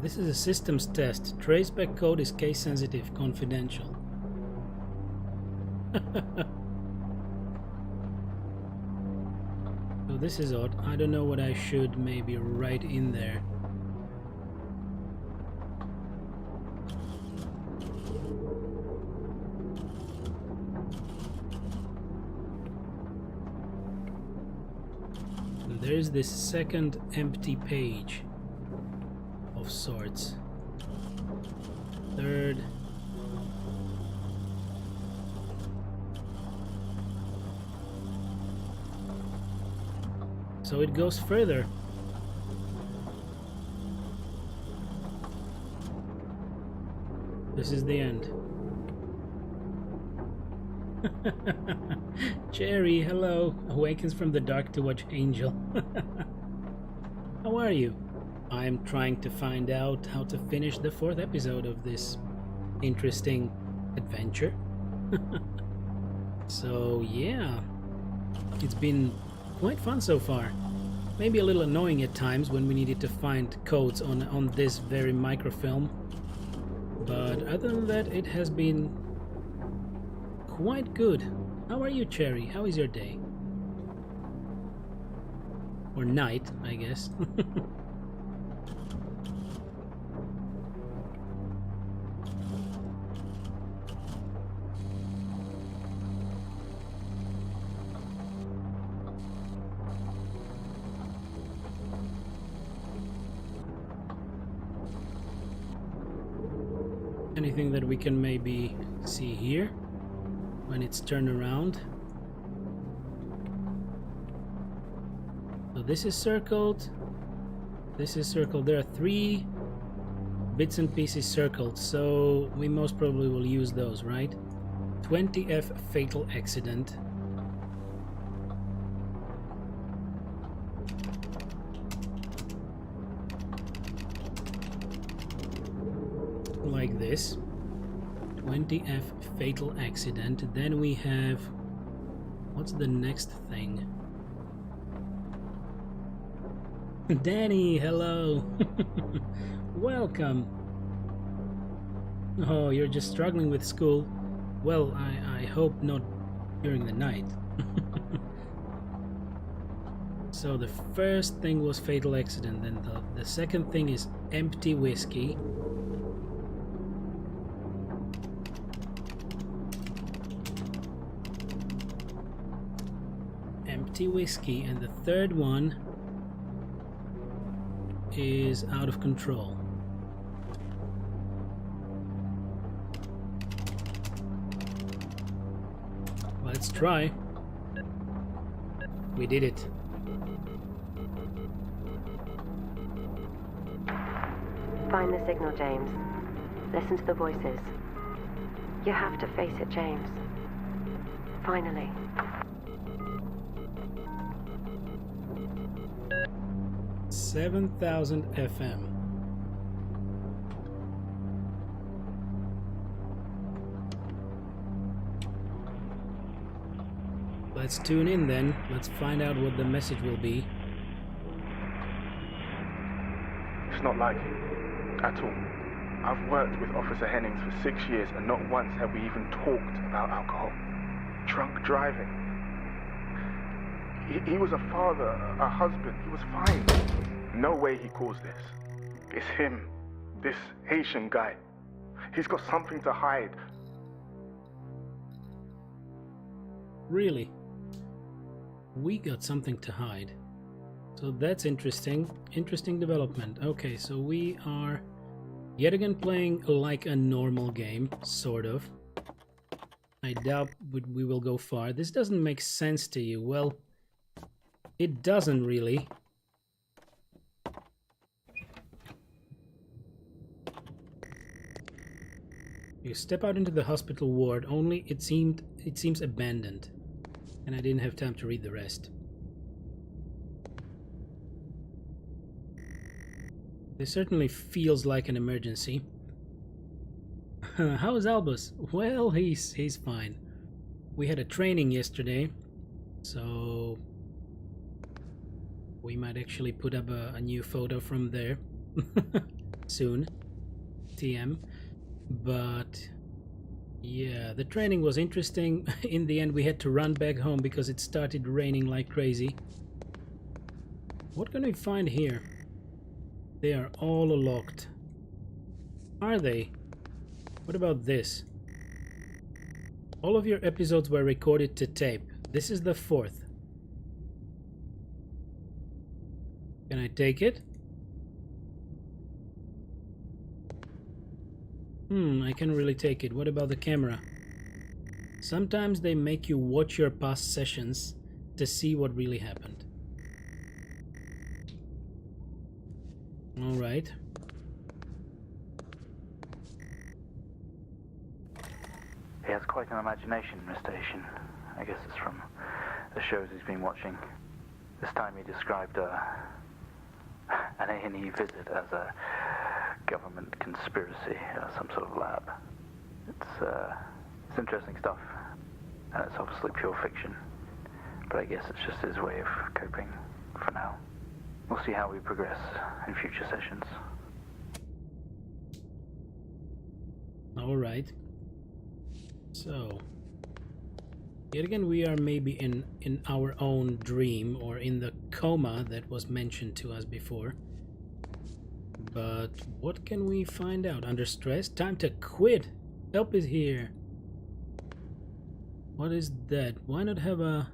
This is a systems test. Traceback code is case sensitive, confidential. So this is odd. I don't know what I should maybe write in there. And there's this second empty page. Of sorts. Third. So it goes further. This is the end. Jerry, hello. Awakens from the dark to watch Angel. How are you? I'm trying to find out how to finish the 4th episode of this interesting adventure. So yeah, it's been quite fun so far. Maybe a little annoying at times when we needed to find codes on this very microfilm. But other than that, it has been quite good. How are you, Cherry? How is your day? Or night, I guess. Anything that we can maybe see here when it's turned around. So this is circled. This is circled. There are 3 bits and pieces circled, so we most probably will use those, right? 20F fatal accident. Like this. 20F fatal accident. Then we have, what's the next thing? Danny, hello. Welcome. Oh, you're just struggling with school. Well, I hope not during the night. So the first thing was fatal accident, then the second thing is empty whiskey. Whiskey, and the third one is out of control. Let's try. We did it. Find the signal, James. Listen to the voices. You have to face it, James. Finally. 7,000 FM. Let's tune in then. Let's find out what the message will be. It's not like him. At all. I've worked with Officer Hennings for 6 years and not once have we even talked about alcohol. Drunk driving. He was a father, a husband. He was fine. No way he caused this. It's him. This Haitian guy. He's got something to hide. Really? We got something to hide. So that's interesting. Interesting development. Okay, so we are yet again playing like a normal game, sort of. I doubt we will go far. This doesn't make sense to you. Well, it doesn't really. You step out into the hospital ward, only it seems abandoned. And I didn't have time to read the rest. This certainly feels like an emergency. How is Albus? Well, he's fine. We had a training yesterday, so we might actually put up a new photo from there soon. TM. But yeah, the training was interesting. In the end, we had to run back home because it started raining like crazy. What can we find here? They are all locked. Are they? What about this? All of your episodes were recorded to tape. This is the 4th. Can I take it? I can't really take it. What about the camera? Sometimes they make you watch your past sessions to see what really happened. Alright. He has quite an imagination, Mr. Haitian. I guess it's from the shows he's been watching. This time he described an A&E visit as a government conspiracy, some sort of lab. It's interesting stuff, and it's obviously pure fiction, but I guess it's just his way of coping for now. We'll see how we progress in future sessions. Alright. So, yet again we are maybe in our own dream, or in the coma that was mentioned to us before. But what can we find out? Under stress? Time to quit! Help is here! What is that? Why not have a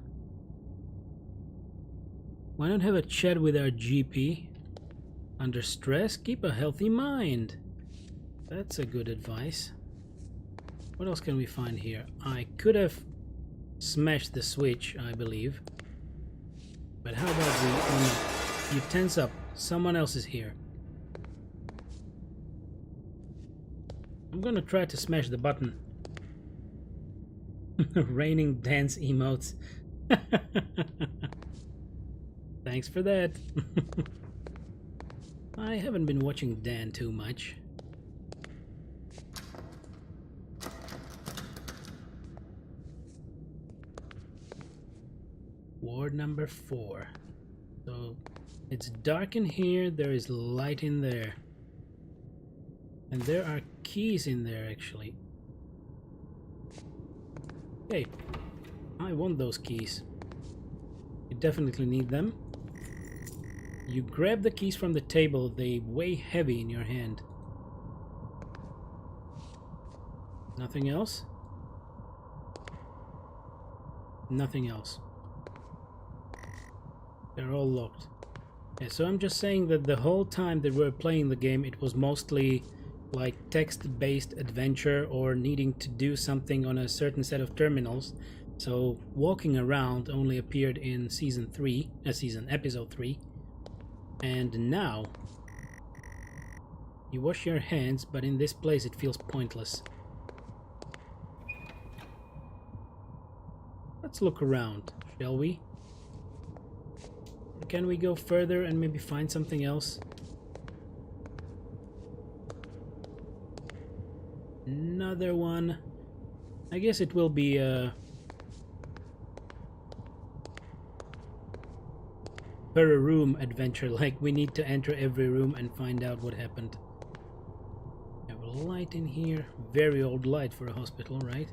chat with our GP? Under stress? Keep a healthy mind! That's a good advice. What else can we find here? I could have smashed the switch, I believe. But how about you tense up. Someone else is here. I'm gonna try to smash the button. Raining dance emotes. Thanks for that. I haven't been watching Dan too much. Ward number 4. So it's dark in here, there is light in there. And there are keys in there actually. Hey, I want those keys. You definitely need them. You grab the keys from the table, they weigh heavy in your hand. Nothing else? Nothing else. They're all locked. Yeah, so I'm just saying that the whole time that we're playing the game, it was mostly like text-based adventure or needing to do something on a certain set of terminals. So walking around only appeared in episode 3. And now you wash your hands, but in this place it feels pointless. Let's look around, shall we? Can we go further and maybe find something else? Another one. I guess it will be per room adventure, like we need to enter every room and find out what happened. We have a light in here, very old light for a hospital, right?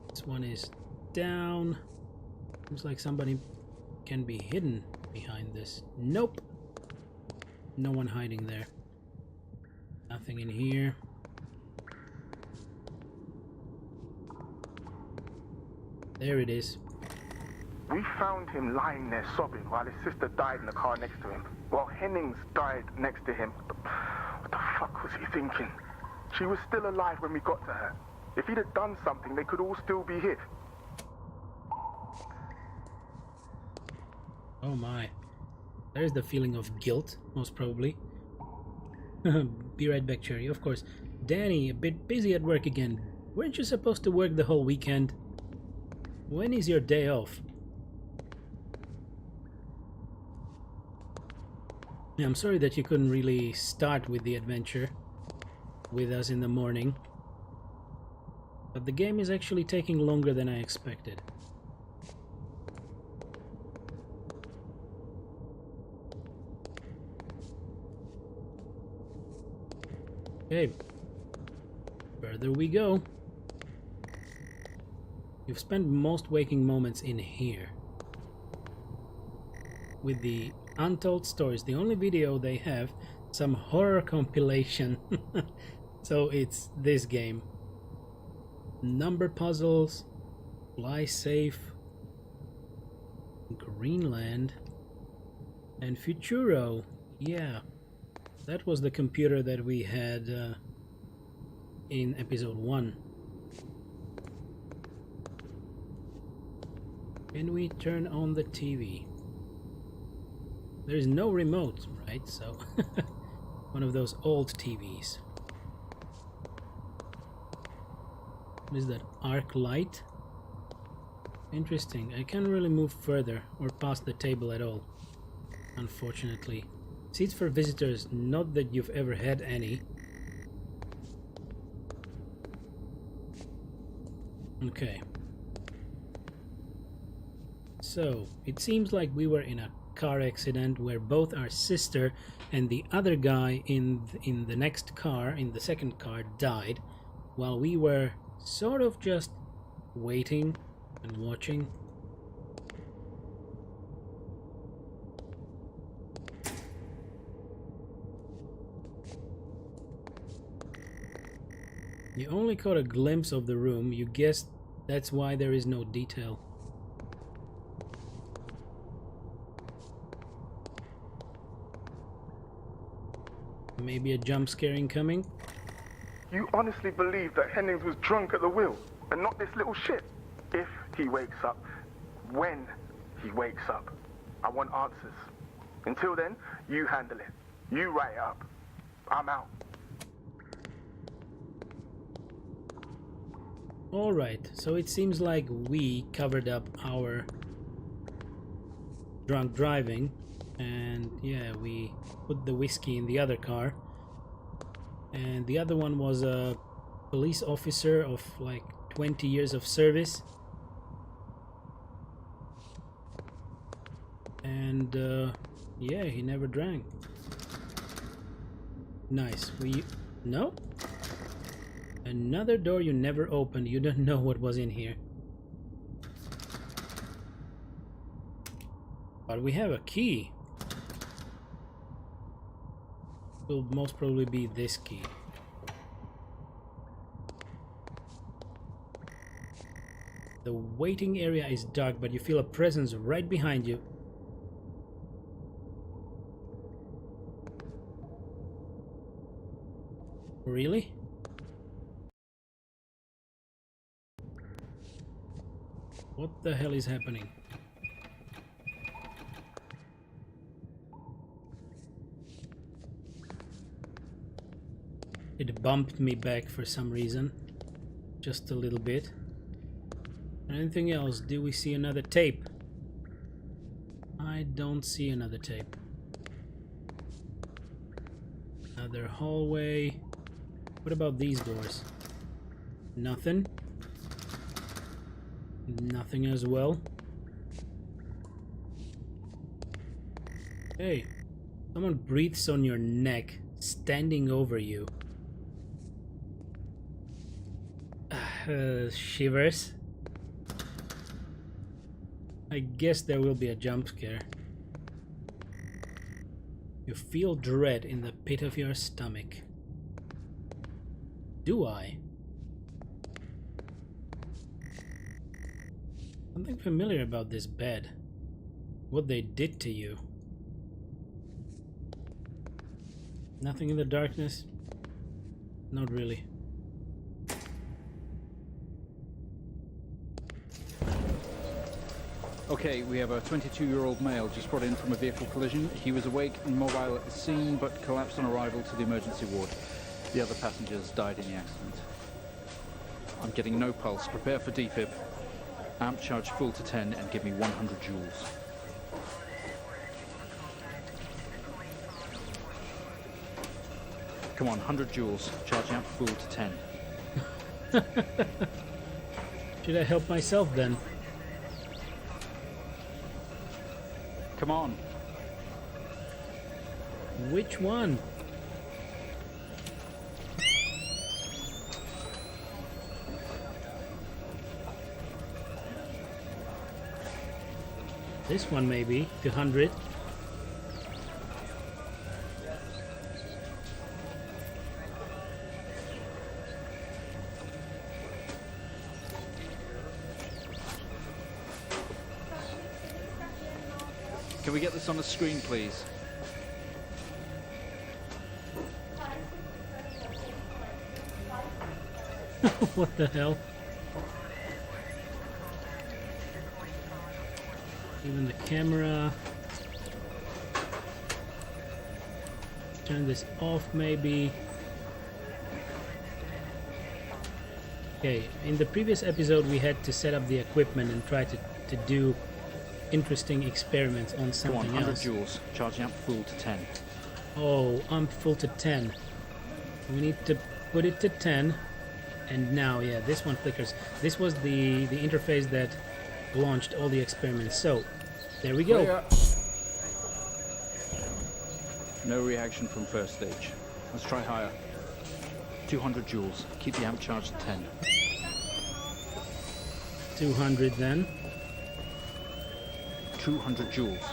This one is down. Looks like somebody can be hidden behind this. Nope. No one hiding there. Nothing in here. There it is. We found him lying there sobbing while his sister died in the car next to him, while Hennings died next to him. What the fuck was he thinking? She was still alive when we got to her. If he'd have done something, they could all still be here. Oh my. There's the feeling of guilt, most probably. Be right back, Cherry. Of course. Danny, a bit busy at work again. Weren't you supposed to work the whole weekend? When is your day off? Yeah, I'm sorry that you couldn't really start with the adventure with us in the morning. But the game is actually taking longer than I expected. Okay, further we go. You've spent most waking moments in here. With the Untold stories, the only video they have, some horror compilation. So it's this game. Number puzzles, fly safe, Greenland, and Futuro. Yeah, that was the computer that we had in episode 1. Can we turn on the TV? There is no remote, right? So one of those old TVs. What is that? Arc light? Interesting. I can't really move further or past the table at all, unfortunately. Seats for visitors, not that you've ever had any. Okay. So, it seems like we were in a car accident where both our sister and the other guy in the next car, in the second car, died, while we were sort of just waiting and watching. You only caught a glimpse of the room. You guessed that's why there is no detail. Maybe a jump scare incoming? You honestly believe that Hennings was drunk at the wheel and not this little shit? If he wakes up, when he wakes up, I want answers. Until then, you handle it. You write it up. I'm out. Alright, so it seems like we covered up our drunk driving, and yeah, we put the whiskey in the other car, and the other one was a police officer of like 20 years of service, and yeah, he never drank. Nice. No? Another door you never opened. You don't know what was in here. But we have a key. Will most probably be this key. The waiting area is dark, but you feel a presence right behind you. Really? What the hell is happening? It bumped me back for some reason. Just a little bit. Anything else? Do we see another tape? I don't see another tape. Another hallway. What about these doors? Nothing. Nothing as well. Hey, someone breathes on your neck, standing over you. Shivers. I guess there will be a jump scare. You feel dread in the pit of your stomach. Do I? Something familiar about this bed. What they did to you. Nothing in the darkness? Not really. Okay, we have a 22-year-old male just brought in from a vehicle collision. He was awake and mobile at the scene, but collapsed on arrival to the emergency ward. The other passengers died in the accident. I'm getting no pulse. Prepare for defib. Amp charge full to 10 and give me 100 joules. Come on, 100 joules. Charge amp full to 10. Should I help myself then? Come on. Which one? This one maybe, 200. Can we get this on the screen, please? What the hell? Even the camera. Turn this off maybe. Okay, in the previous episode we had to set up the equipment and try to do interesting experiments on something Come on, 100 else. joules. Charge amp full to 10. Oh, amp full to 10. We need to put it to 10. And now, yeah, this one flickers. This was the interface that launched all the experiments. So, there we go. Clear. No reaction from first stage. Let's try higher. 200 joules. Keep the amp charged at 10. 200 then. 200 joules.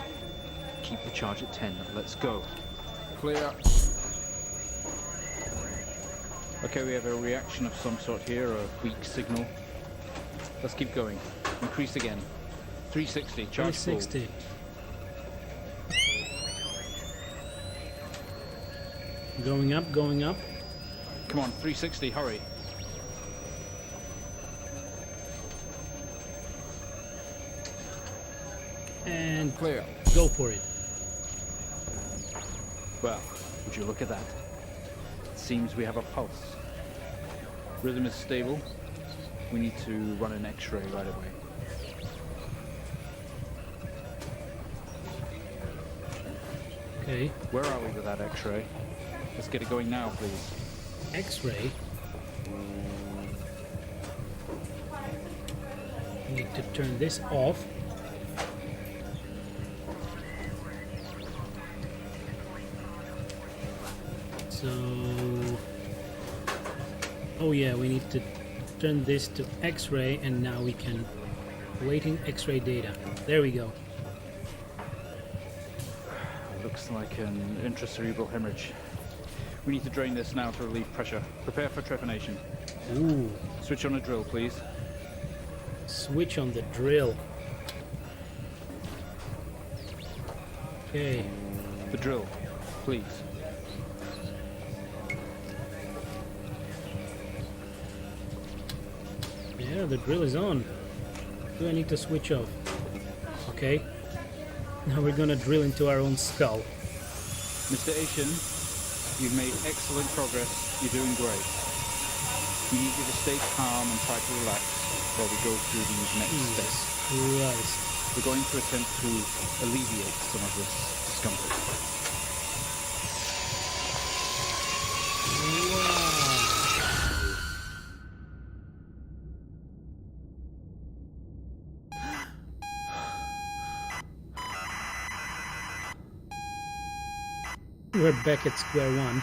Keep the charge at 10. Let's go. Clear. Okay, we have a reaction of some sort here, a weak signal. Let's keep going. Increase again. 360. Charge 360. Going up, going up. Come on, 360. Hurry. And Clear. go for it. Well, would you look at that? It seems we have a pulse. Rhythm is stable. We need to run an X-ray right away. Okay. Where are we with that X-ray? Let's get it going now, please. X-ray. Need to turn this off. So, oh yeah, we need to turn this to X-ray, and now we can waiting X-ray data. There we go. Looks like an intracerebral hemorrhage. We need to drain this now to relieve pressure. Prepare for trepanation. Ooh, Switch on a drill, please. switch on the drill. Okay, The drill, please. yeah, the drill is on. Do I need to switch off? Okay. Now we're gonna drill into our own skull. Mr. Asian, you've made excellent progress. You're doing great. We need you to stay calm and try to relax while we go through these next steps. Christ. We're going to attempt to alleviate some of this discomfort. We're back at square one.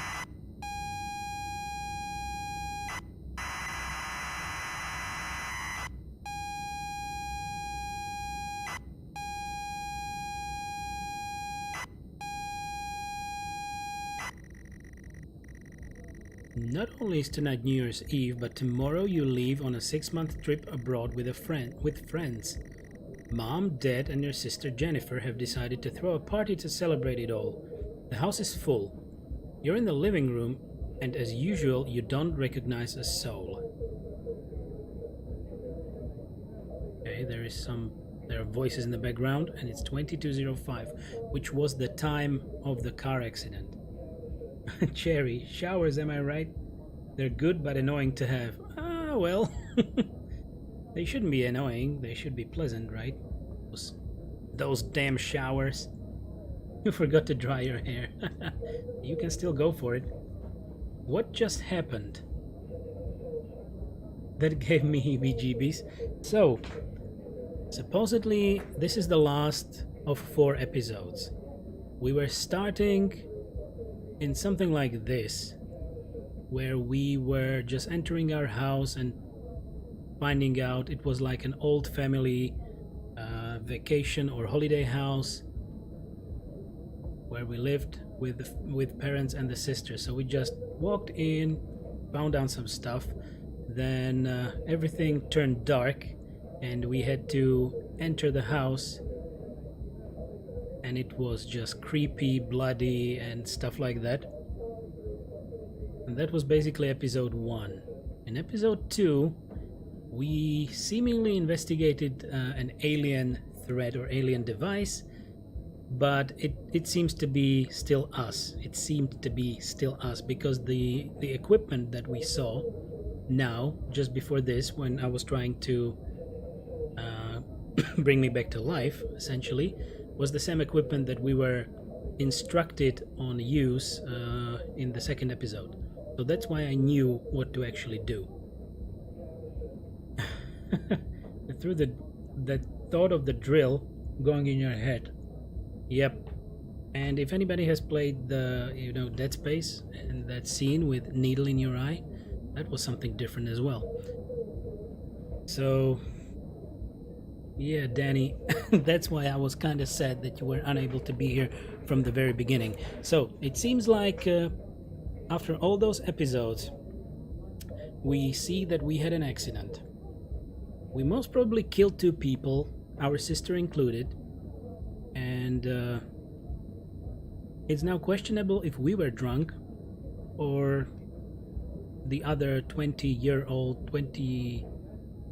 Not only is tonight New Year's Eve, but tomorrow you leave on a 6-month trip abroad with friends. Mom, Dad, and your sister Jennifer have decided to throw a party to celebrate it all. The house is full. You're in the living room, and as usual, you don't recognize a soul. Okay, there are voices in the background, and it's 22:05, which was the time of the car accident. Cherry, showers, am I right? They're good but annoying to have. Ah, well. They shouldn't be annoying, they should be pleasant, right? Those damn showers. You forgot to dry your hair. You can still go for it. What just happened? That gave me heebie-jeebies. So, supposedly this is the last of 4 episodes. We were starting in something like this, where we were just entering our house and finding out it was like an old family vacation or holiday house where we lived with parents and the sister. So we just walked in, found out some stuff, then everything turned dark and we had to enter the house, and it was just creepy, bloody, and stuff like that. And that was basically episode 1. In episode 2, we seemingly investigated an alien threat or alien device, but it seems to be still us. It seemed to be still us because the equipment that we saw now, just before this, when I was trying to bring me back to life, essentially, was the same equipment that we were instructed on use in the second episode. So that's why I knew what to actually do. Through the thought of the drill going in your head. Yep. And if anybody has played the Dead Space and that scene with needle in your eye, that was something different as well. So yeah, Danny, that's why I was kind of sad that you were unable to be here from the very beginning. So it seems like after all those episodes, we see that we had an accident. We most probably killed 2 people, our sister included, and it's now questionable if we were drunk or the other 20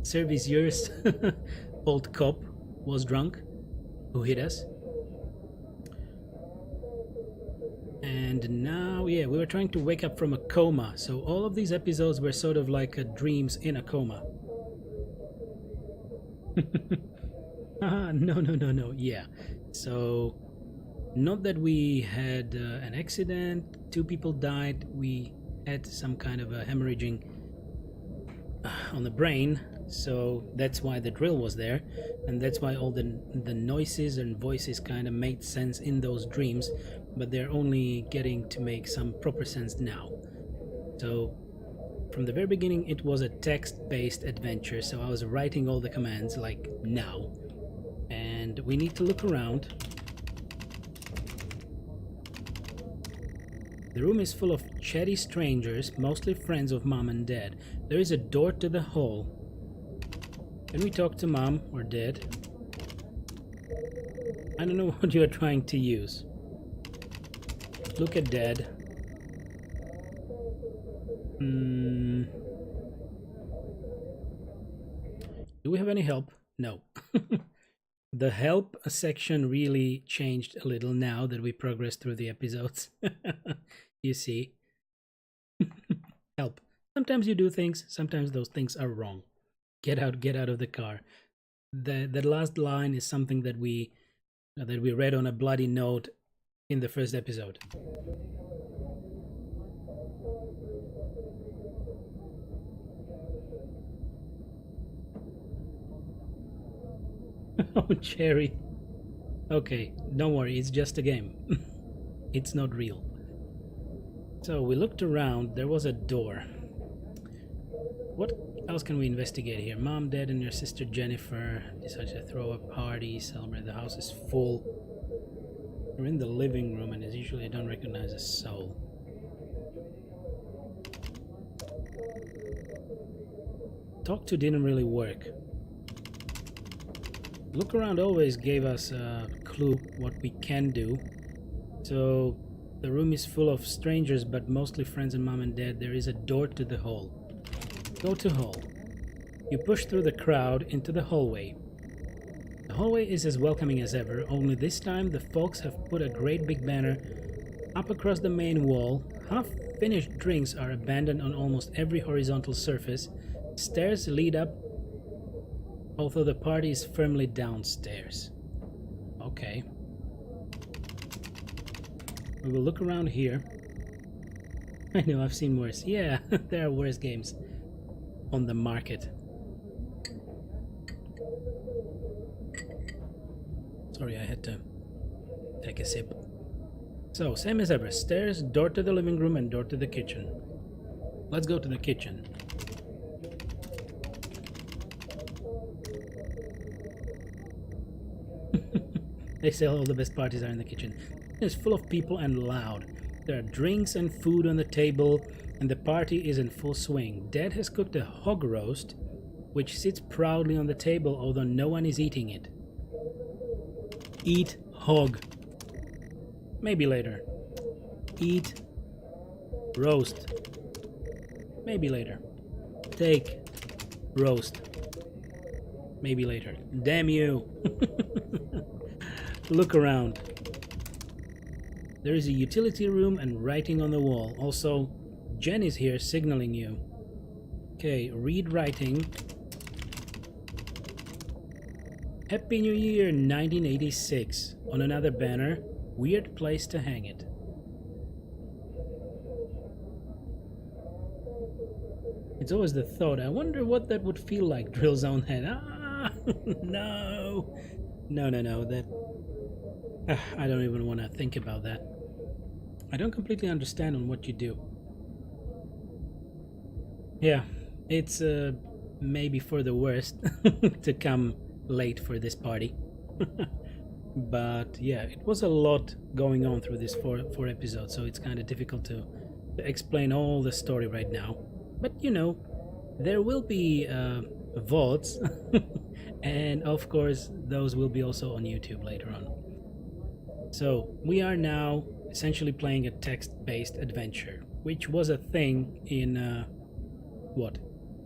service years old cop was drunk who hit us. And now, yeah, we were trying to wake up from a coma, so all of these episodes were sort of like dreams in a coma. No, yeah. So, not that we had an accident, 2 people died, we had some kind of a hemorrhaging on the brain, so that's why the drill was there, and that's why all the noises and voices kind of made sense in those dreams, but they're only getting to make some proper sense now. So from the very beginning it was a text-based adventure, so I was writing all the commands like now, and we need to look around. The room is full of chatty strangers, mostly friends of Mom and Dad. There is a door to the hall. Can we talk to Mom or Dad? I don't know what you are trying to use. Look at Dad. Do we have any help? No. The help section really changed a little now that we progressed through the episodes. You see. Help. Sometimes you do things, sometimes those things are wrong. Get out of the car. The last line is something that we read on a bloody note in the first episode. Oh, Cherry. Okay, don't worry, it's just a game. It's not real. So we looked around, there was a door. What else can we investigate here? Mom, Dad, and your sister Jennifer decided to throw a party, celebrate. The house is full. We're in the living room, and as usually I don't recognize a soul. Talk to didn't really work. Look around always gave us a clue what we can do. So the room is full of strangers, but mostly friends and Mom and Dad. There is a door to the hall. Go to hall. You push through the crowd into the hallway. The hallway is as welcoming as ever, only this time the folks have put a great big banner up across the main wall. Half-finished drinks are abandoned on almost every horizontal surface. Stairs lead up, although the party is firmly downstairs. Okay. We will look around here. I know, I've seen worse. Yeah, there are worse games on the market. Sorry, I had to take a sip. So, same as ever. Stairs, door to the living room, and door to the kitchen. Let's go to the kitchen. They say all the best parties are in the kitchen. It's full of people and loud. There are drinks and food on the table, and the party is in full swing. Dad has cooked a hog roast, which sits proudly on the table, although no one is eating it. Eat hog. Maybe later. Eat roast. Maybe later. Take roast. Maybe later. Damn you. Look around. There is a utility room and writing on the wall. Also, Jen is here signaling you. Okay, read writing. Happy New Year 1986. On another banner, weird place to hang it. It's always the thought, I wonder what that would feel like, Drill Zone Head. Ah, no. No, that... I don't even want to think about that. I don't completely understand on what you do. Yeah, it's maybe for the worst to come late for this party. But yeah, it was a lot going on through this four episodes, so it's kind of difficult to explain all the story right now. But you know, there will be VODs, and of course those will be also on YouTube later on. So we are now essentially playing a text-based adventure, which was a thing in what,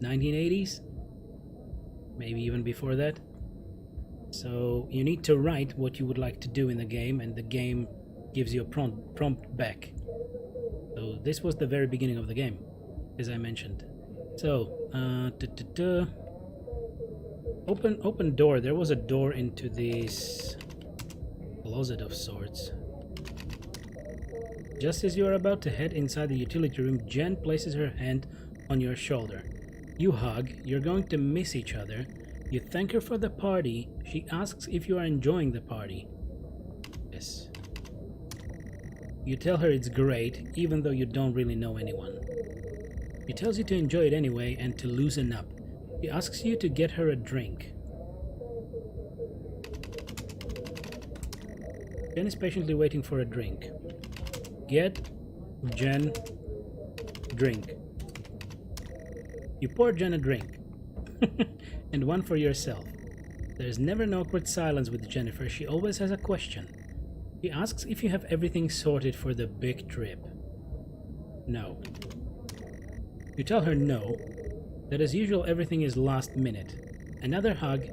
1980s? Maybe even before that. So you need to write what you would like to do in the game, and the game gives you a prompt back. So this was the very beginning of the game, as I mentioned. So open door. There was a door into this closet of sorts. Just as you are about to head inside the utility room, Jen places her hand on your shoulder. You hug. You're going to miss each other. You thank her for the party. She asks if you are enjoying the party. Yes. You tell her it's great, even though you don't really know anyone. She tells you to enjoy it anyway and to loosen up. She asks you to get her a drink. Jen is patiently waiting for a drink. Get Jen drink. You pour Jen a drink. And one for yourself. There is never an awkward silence with Jennifer. She always has a question. She asks if you have everything sorted for the big trip. No. You tell her no, that as usual everything is last minute. Another hug.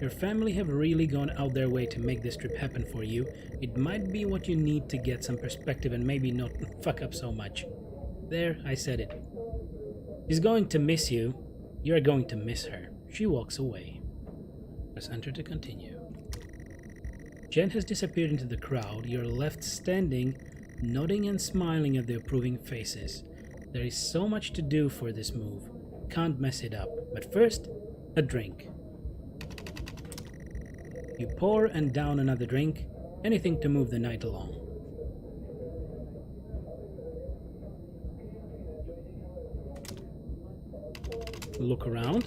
Your family have really gone out their way to make this trip happen for you. It might be what you need to get some perspective and maybe not fuck up so much. There, I said it. She's going to miss you. You're going to miss her. She walks away. Press enter to continue. Jen has disappeared into the crowd. You're left standing, nodding and smiling at the approving faces. There is so much to do for this move. Can't mess it up. But first, a drink. You pour and down another drink, anything to move the night along. look around.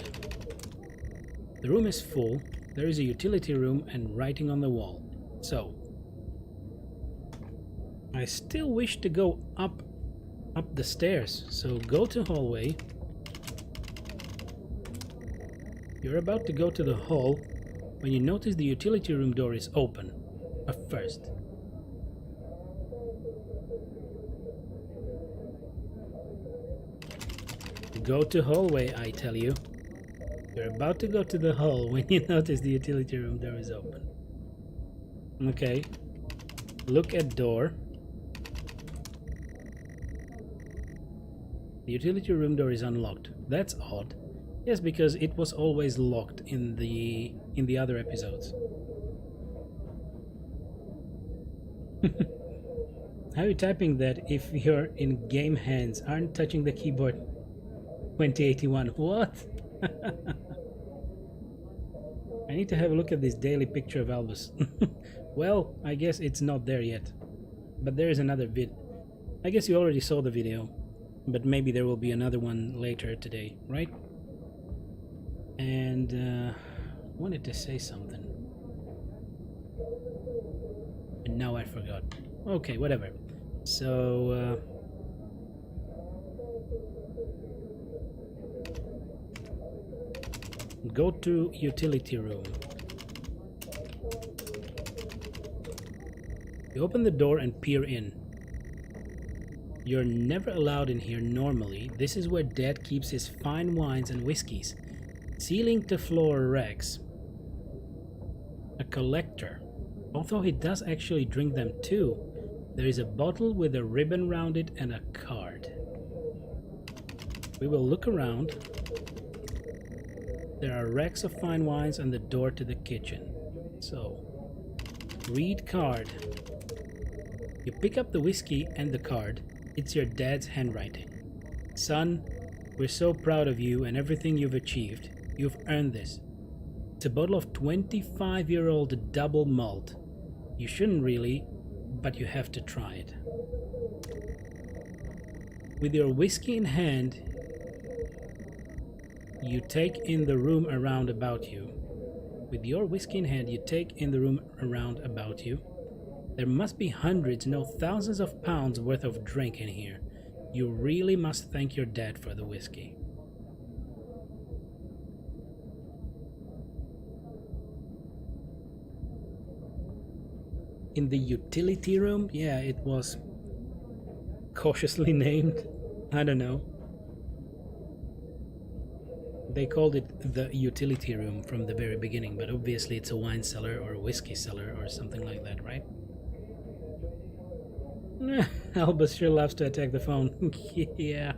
The room is full. There is a utility room and writing on the wall. So, I still wish to go up the stairs. So go to hallway. You're about to go to the hall when you notice the utility room door is open. First. Go to hallway, I tell you. You're about to go to the hall when you notice the utility room door is open. Okay. Look at door. The utility room door is unlocked. That's odd. Yes, because it was always locked in the other episodes. How are you typing that if your in-game hands aren't touching the keyboard? 2081. What? I need to have a look at this daily picture of Albus. Well, I guess it's not there yet. But there is another vid. I guess you already saw the video. But maybe there will be another one later today, right? And wanted to say something. And now I forgot. Okay, whatever. So go to utility room. You open the door and peer in. You're never allowed in here normally. This is where Dad keeps his fine wines and whiskeys. Ceiling to floor racks. A collector. Although he does actually drink them too. There is a bottle with a ribbon round it and a card. We will look around. There are racks of fine wines and the door to the kitchen. So, read card. You pick up the whiskey and the card. It's your dad's handwriting. Son, we're so proud of you and everything you've achieved. You've earned this. It's a bottle of 25-year-old double malt. You shouldn't really, but you have to try it. With your whiskey in hand, you take in the room around about you. With your whiskey in hand, you take in the room around about you. There must be hundreds, no thousands of pounds worth of drink in here. You really must thank your dad for the whiskey. In the utility room? Yeah, it was cautiously named. I don't know. They called it the utility room from the very beginning, but obviously it's a wine cellar or a whiskey cellar or something like that, right? Albus sure loves to attack the phone. Yeah.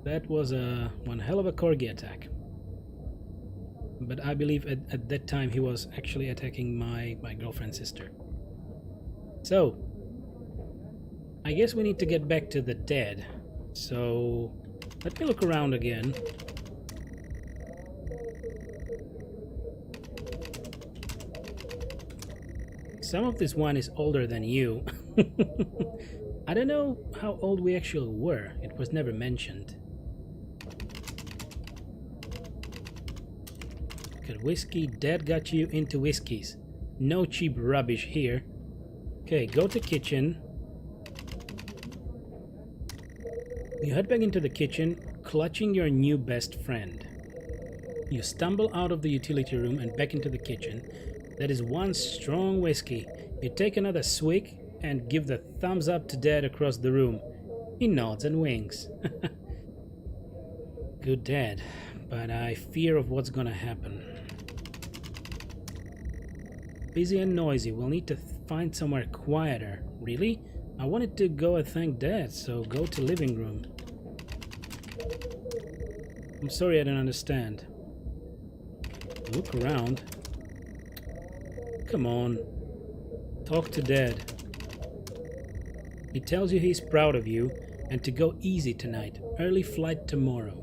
That was one hell of a corgi attack. But I believe at that time he was actually attacking my girlfriend's sister. So, I guess we need to get back to the dead. So, let me look around again. Some of this wine is older than you. I don't know how old we actually were. It was never mentioned. Good whiskey. Dad got you into whiskeys. No cheap rubbish here. Okay, go to kitchen. You head back into the kitchen, clutching your new best friend. You stumble out of the utility room and back into the kitchen. That is one strong whiskey. You take another swig and give the thumbs up to Dad across the room. He nods and winks. Good Dad, but I fear of what's gonna happen. Busy and noisy. We'll need to find somewhere quieter. Really? I wanted to go and thank Dad, so go to living room. I'm sorry I don't understand. Look around. Come on. Talk to Dad. He tells you he's proud of you and to go easy tonight. Early flight tomorrow.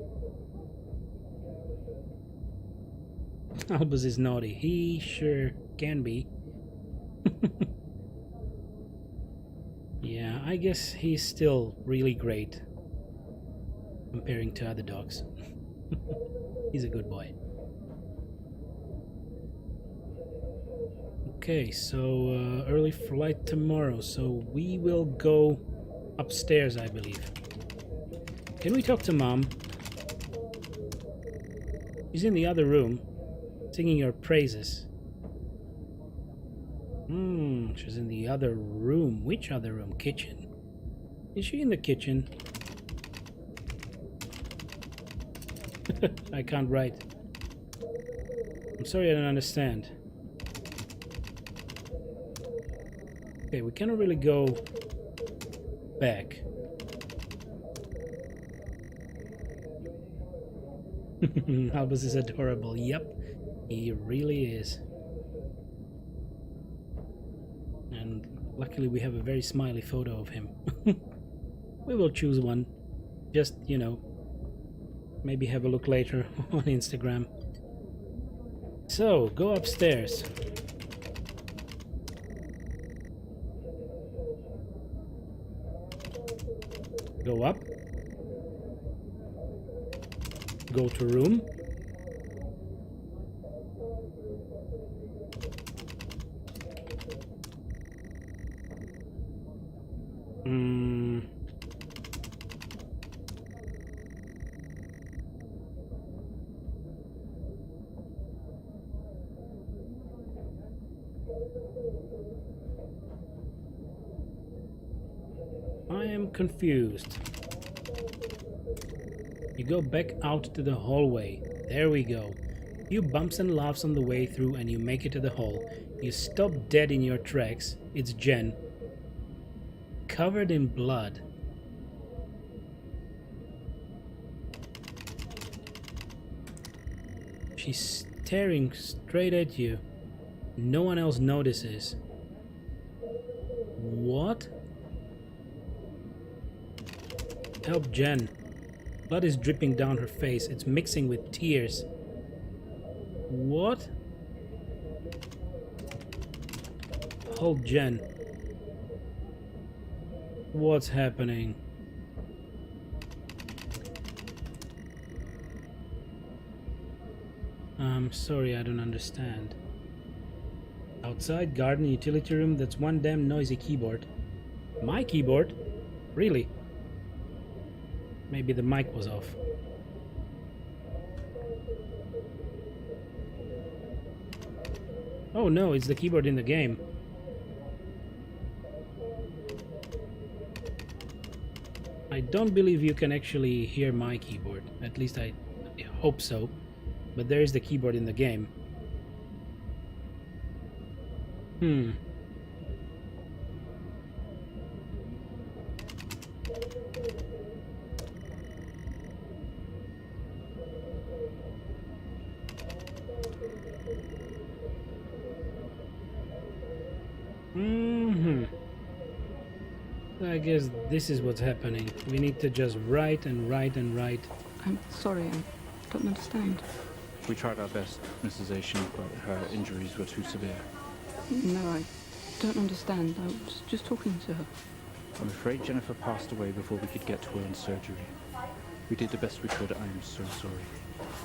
Albus is naughty. He sure can be. Yeah, I guess he's still really great. comparing to other dogs. He's a good boy. Okay, so early flight tomorrow, so we will go upstairs, I believe. Can we talk to Mom? She's in the other room, singing your praises. She's in the other room. Which other room? Kitchen. Is she in the kitchen? I can't write. I'm sorry, I don't understand. Okay, we cannot really go back. Albus is adorable. Yep, he really is. And luckily we have a very smiley photo of him. We will choose one. Just, you know, maybe have a look later on Instagram. So, go upstairs. Go up. Go to room. I am confused. You go back out to the hallway. There we go. Few bumps and laughs on the way through and you make it to the hall. You stop dead in your tracks. It's Jen. Covered in blood. She's staring straight at you. No one else notices. What? Help Jen. Blood is dripping down her face. It's mixing with tears. What? Hold Jen. What's happening? I'm sorry, I don't understand. Outside, garden, utility room, that's one damn noisy keyboard. My keyboard? Really? Maybe the mic was off. Oh no, it's the keyboard in the game. I don't believe you can actually hear my keyboard. At least I hope so. But there is the keyboard in the game. I guess this is what's happening. We need to just write and write and write. I'm sorry, I don't understand. We tried our best, Mrs. Asian, but her injuries were too severe. No, I don't understand. I was just talking to her. I'm afraid Jennifer passed away before we could get to her in surgery. We did the best we could. I am so sorry.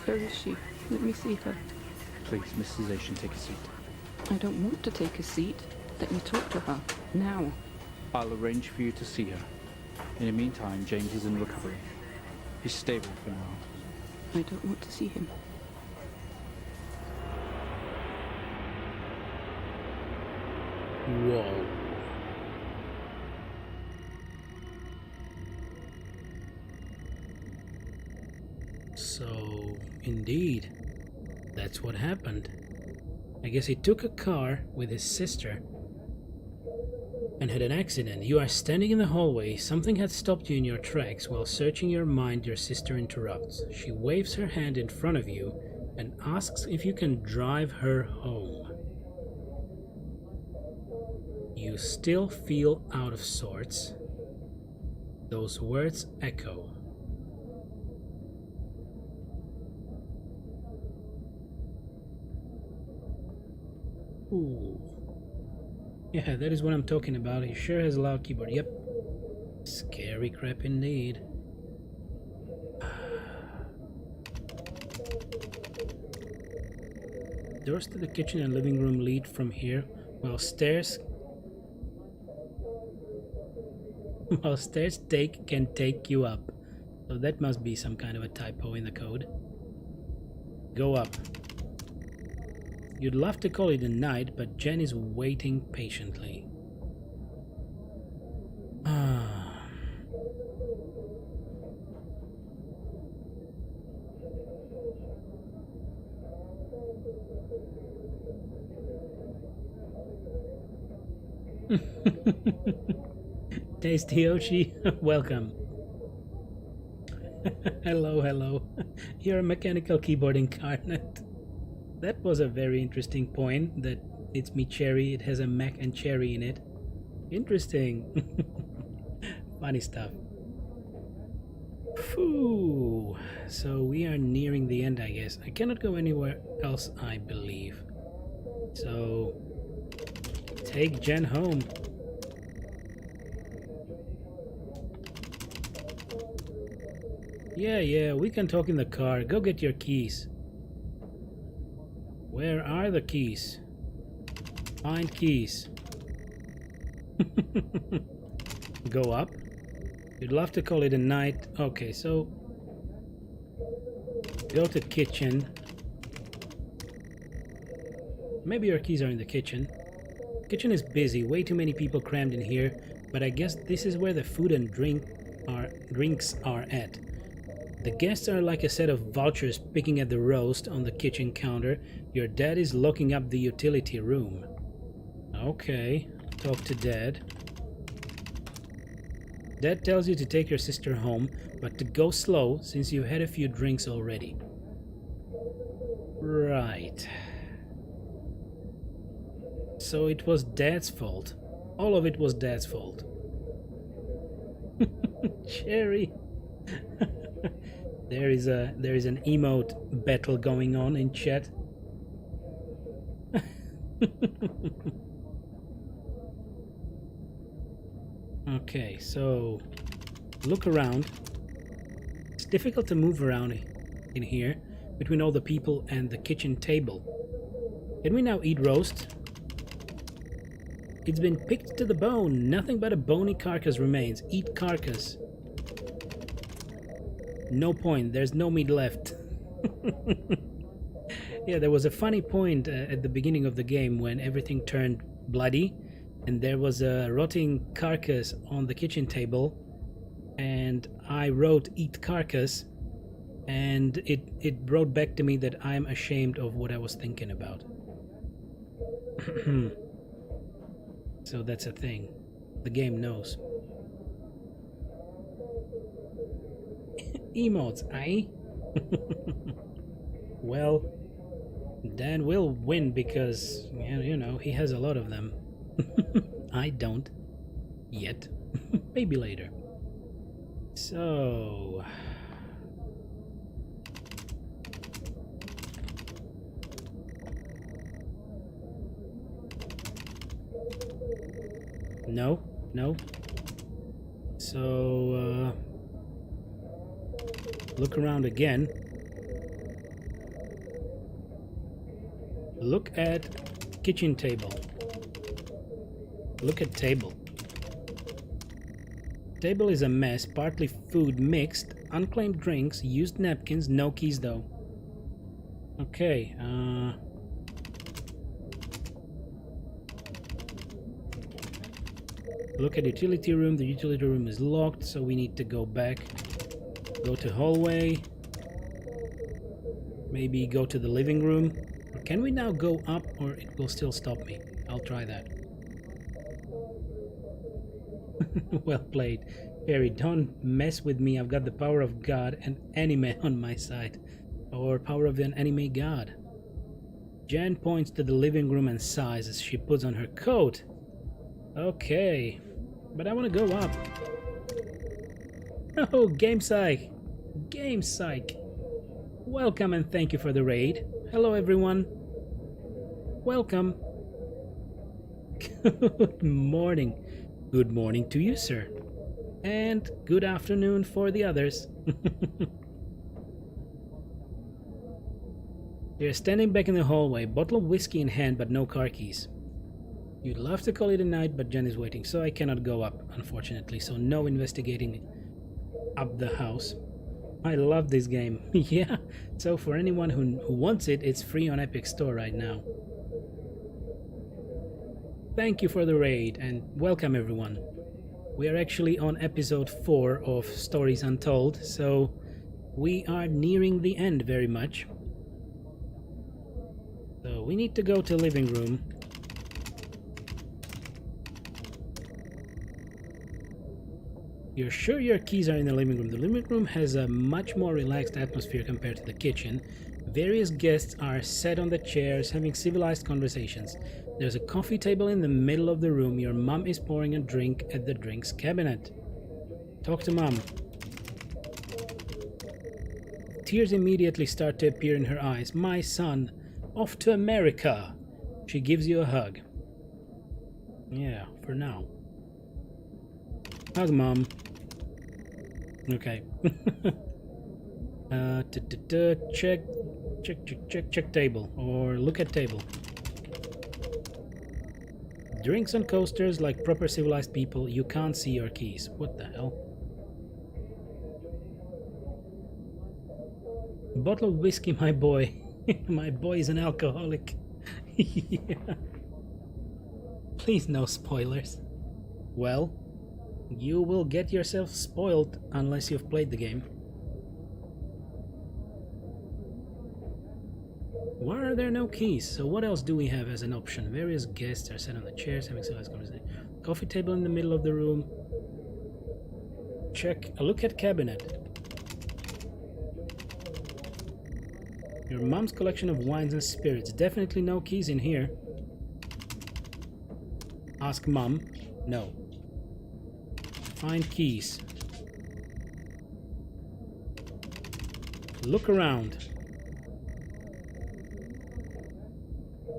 Where is she? Let me see her. Please, Mrs. Asian, take a seat. I don't want to take a seat. Let me talk to her, now. I'll arrange for you to see her. In the meantime, James is in recovery. He's stable for now. I don't want to see him. Whoa. So, indeed, that's what happened. I guess he took a car with his sister and had an accident. You are standing in the hallway. Something had stopped you in your tracks. While searching your mind, your sister interrupts. She waves her hand in front of you and asks if you can drive her home. You still feel out of sorts. Those words echo. Ooh. Yeah, that is what I'm talking about. He sure has a loud keyboard. Yep. Scary crap indeed. Doors to the kitchen and living room lead from here, while stairs can take you up. So that must be some kind of a typo in the code. Go up. You'd love to call it a night, but Jen is waiting patiently. Tasty Yoshi, welcome. Hello, hello. You're a mechanical keyboard incarnate. That was a very interesting point, that it's me cherry, it has a mac and cherry in it. Interesting. Funny stuff. Phew. So we are nearing the end, I guess. I cannot go anywhere else, I believe. So take Jen home. Yeah, we can talk in the car. Go get your keys. Where are the keys? Find keys. Go up. You'd love to call it a night. Okay, so go to kitchen. Maybe your keys are in the kitchen. Kitchen is busy. Way too many people crammed in here. But I guess this is where the food and drinks are at. The guests are like a set of vultures picking at the roast on the kitchen counter. Your dad is locking up the utility room. Okay, talk to Dad. Dad tells you to take your sister home, but to go slow since you've had a few drinks already. Right. So it was Dad's fault. All of it was Dad's fault. Cherry. There is an emote battle going on in chat. Okay, so look around. It's difficult to move around in here between all the people and the kitchen table. Can we now eat roast? It's been picked to the bone. Nothing but a bony carcass remains. Eat carcass. No point. There's no meat left. Yeah, there was a funny point at the beginning of the game when everything turned bloody and there was a rotting carcass on the kitchen table, and I wrote eat carcass, and it brought back to me that I'm ashamed of what I was thinking about. So that's a thing. The game knows. Emotes, eh? Well, Dan will win because, you know, he has a lot of them. I don't. Yet. Maybe later. So... No. So, look around again. Look at kitchen table. Look at table. Table is a mess, partly food mixed, unclaimed drinks, used napkins, no keys though. Okay, look at utility room. The utility room is locked, so we need to go back. Go to hallway. Maybe go to the living room. Or can we now go up, or it will still stop me? I'll try that. Well played. Perry, don't mess with me. I've got the power of God and anime on my side. Or power of an anime god. Jen points to the living room and sighs as she puts on her coat. Okay. But I want to go up. Oh, Game Psych. Game Psych. Welcome and thank you for the raid. Hello everyone. Welcome. Good morning. Good morning to you, sir. And good afternoon for the others. You're standing back in the hallway, bottle of whiskey in hand, but no car keys. You'd love to call it a night, but Jen is waiting, so I cannot go up, unfortunately. So no investigating up the house. I love this game. Yeah, so for anyone who wants it, it's free on Epic Store right now. Thank you for the raid, and welcome everyone. We are actually on episode 4 of Stories Untold, so we are nearing the end very much. So we need to go to living room. You're sure your keys are in the living room? The living room has a much more relaxed atmosphere compared to the kitchen. Various guests are sat on the chairs having civilized conversations. There's a coffee table in the middle of the room. Your mum is pouring a drink at the drinks cabinet. Talk to mum. Tears immediately start to appear in her eyes. My son, off to America. She gives you a hug. Yeah, for now. Hug, mom. Okay. Check table, or look at table. Drinks on coasters like proper civilized people. You can't see your keys. What the hell? Bottle of whiskey, my boy. My boy is an alcoholic. Yeah. Please, no spoilers. Well, you will get yourself spoiled unless you've played the game. Why are there no keys? So what else do we have as an option? Various guests are sat on the chairs having civilized conversation. Coffee table in the middle of the room. Check. A look at cabinet. Your mom's collection of wines and spirits. Definitely no keys in here. Ask mom. No. Find keys. Look around.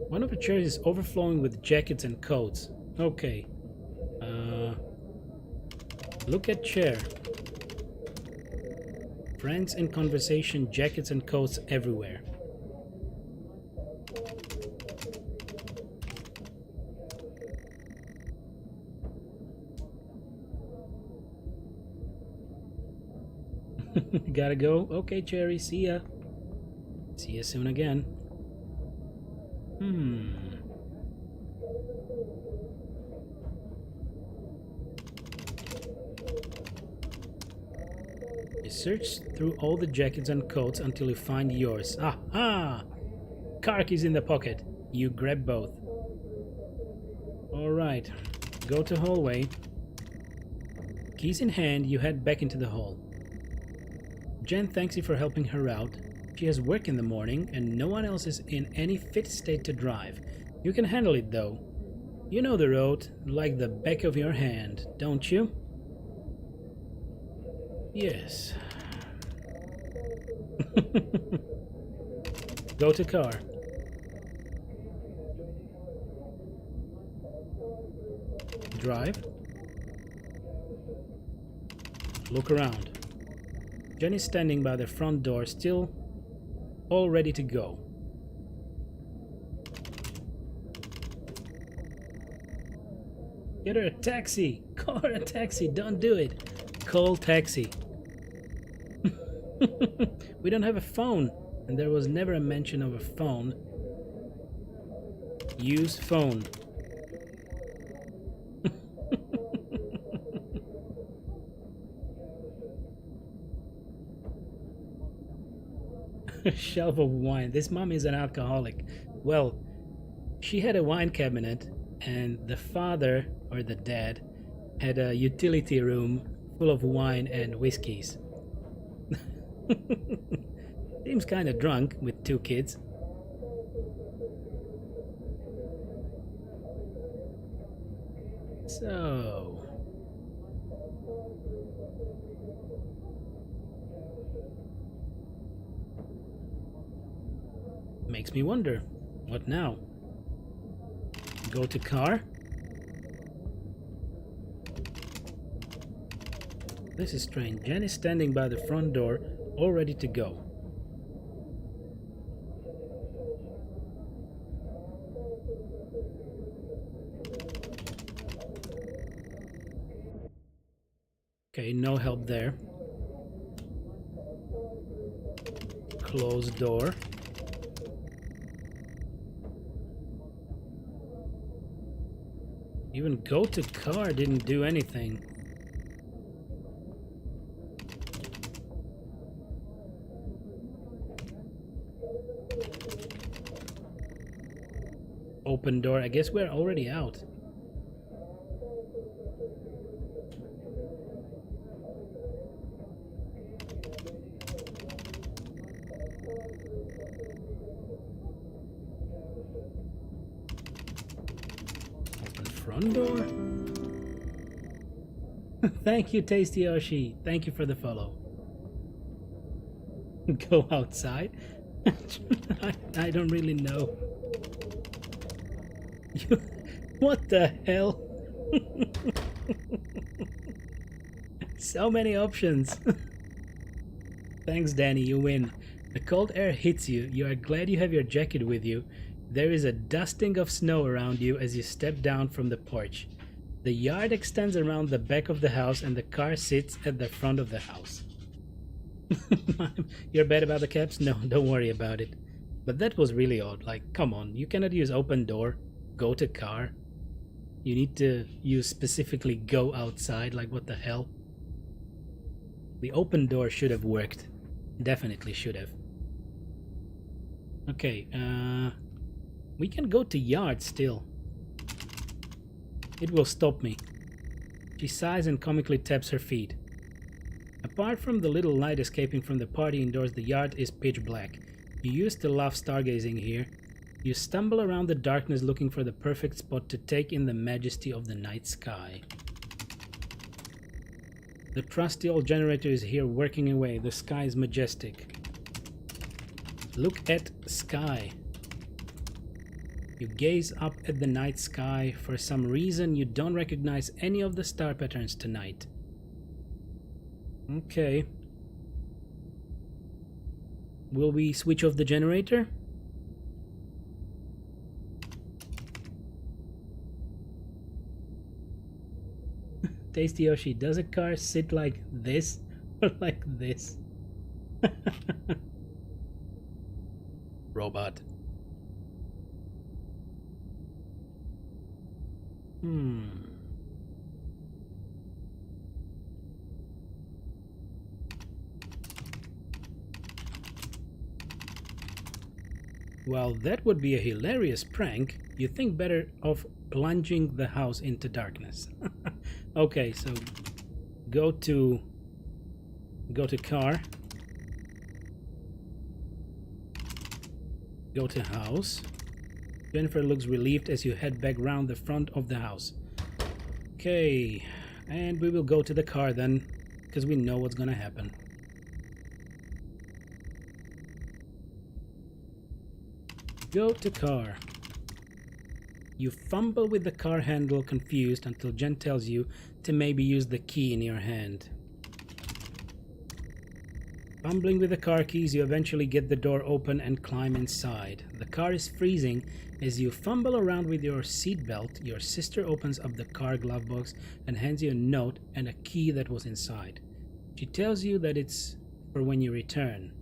One of the chairs is overflowing with jackets and coats. Okay. Look at chair. Friends in conversation, jackets and coats everywhere. Gotta go. Okay, Cherry. See ya. See ya soon again. You search through all the jackets and coats until you find yours. Aha! Car keys in the pocket. You grab both. Alright. Go to hallway. Keys in hand, you head back into the hall. Jen thanks you for helping her out. She has work in the morning and no one else is in any fit state to drive. You can handle it though. You know the road like the back of your hand, don't you? Yes. Go to car. Drive. Look around. Jenny's standing by the front door, still all ready to go. Get her a taxi! Call her a taxi! Don't do it! Call taxi! We don't have a phone, and there was never a mention of a phone. Use phone. Shelf of wine. This mom is an alcoholic. Well, she had a wine cabinet, and the father, or the dad, had a utility room full of wine and whiskeys. Seems kind of drunk with 2 kids. So... makes me wonder, what now? Go to car? This is strange. Jen is standing by the front door, all ready to go. Okay, no help there. Closed door. Even go to car didn't do anything. Open door. I guess we're already out. Open front door. Thank you, Tasty Yoshi. Thank you for the follow. Go outside? I don't really know. What the hell? So many options. Thanks, Danny, you win. The cold air hits you. You are glad you have your jacket with you. There is a dusting of snow around you as you step down from the porch. The yard extends around the back of the house and the car sits at the front of the house. You're bad about the caps? No, don't worry about it. But that was really odd. Like, come on, you cannot use open door, go to car. You need to use specifically go outside. Like, what the hell? The open door should have worked. Definitely should have. Okay, we can go to yard still. It will stop me. She sighs and comically taps her feet. Apart from the little light escaping from the party indoors, the yard is pitch black. You used to love stargazing here. You stumble around the darkness looking for the perfect spot to take in the majesty of the night sky. The trusty old generator is here working away. The sky is majestic. Look at sky. You gaze up at the night sky. For some reason, you don't recognize any of the star patterns tonight. Okay. Will we switch off the generator? Tasty Yoshi, does a car sit like this or like this? Robot. Well, that would be a hilarious prank. You think better of plunging the house into darkness. Okay, so go to car. Go to house. Jennifer looks relieved as you head back round the front of the house. Okay, and we will go to the car then, because we know what's gonna happen. Go to car. You fumble with the car handle, confused, until Jen tells you to maybe use the key in your hand. Fumbling with the car keys, you eventually get the door open and climb inside. The car is freezing. As you fumble around with your seatbelt, your sister opens up the car glove box and hands you a note and a key that was inside. She tells you that it's for when you return.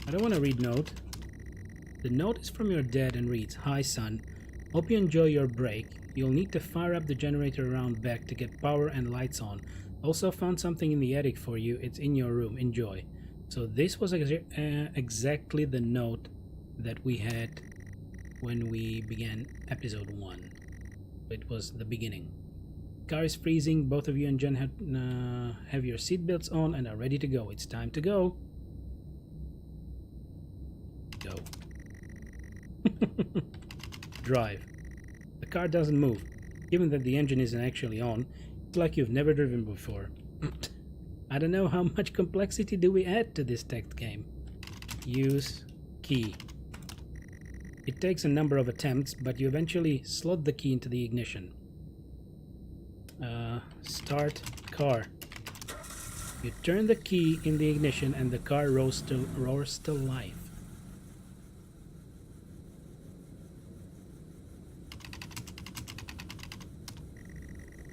I don't want to read note. The note is from your dad and reads, "Hi son, hope you enjoy your break. You'll need to fire up the generator around back to get power and lights on. Also found something in the attic for you. It's in your room. Enjoy." So this was exactly the note that we had when we began episode 1. It was the beginning. Car is freezing. Both of you and Jen have your seatbelts on and are ready to go. It's time to go. Go. Drive. The car doesn't move. Given that the engine isn't actually on, it's like you've never driven before. I don't know how much complexity do we add to this text game. Use key. It takes a number of attempts, but you eventually slot the key into the ignition. Start car. You turn the key in the ignition and the car roars to life.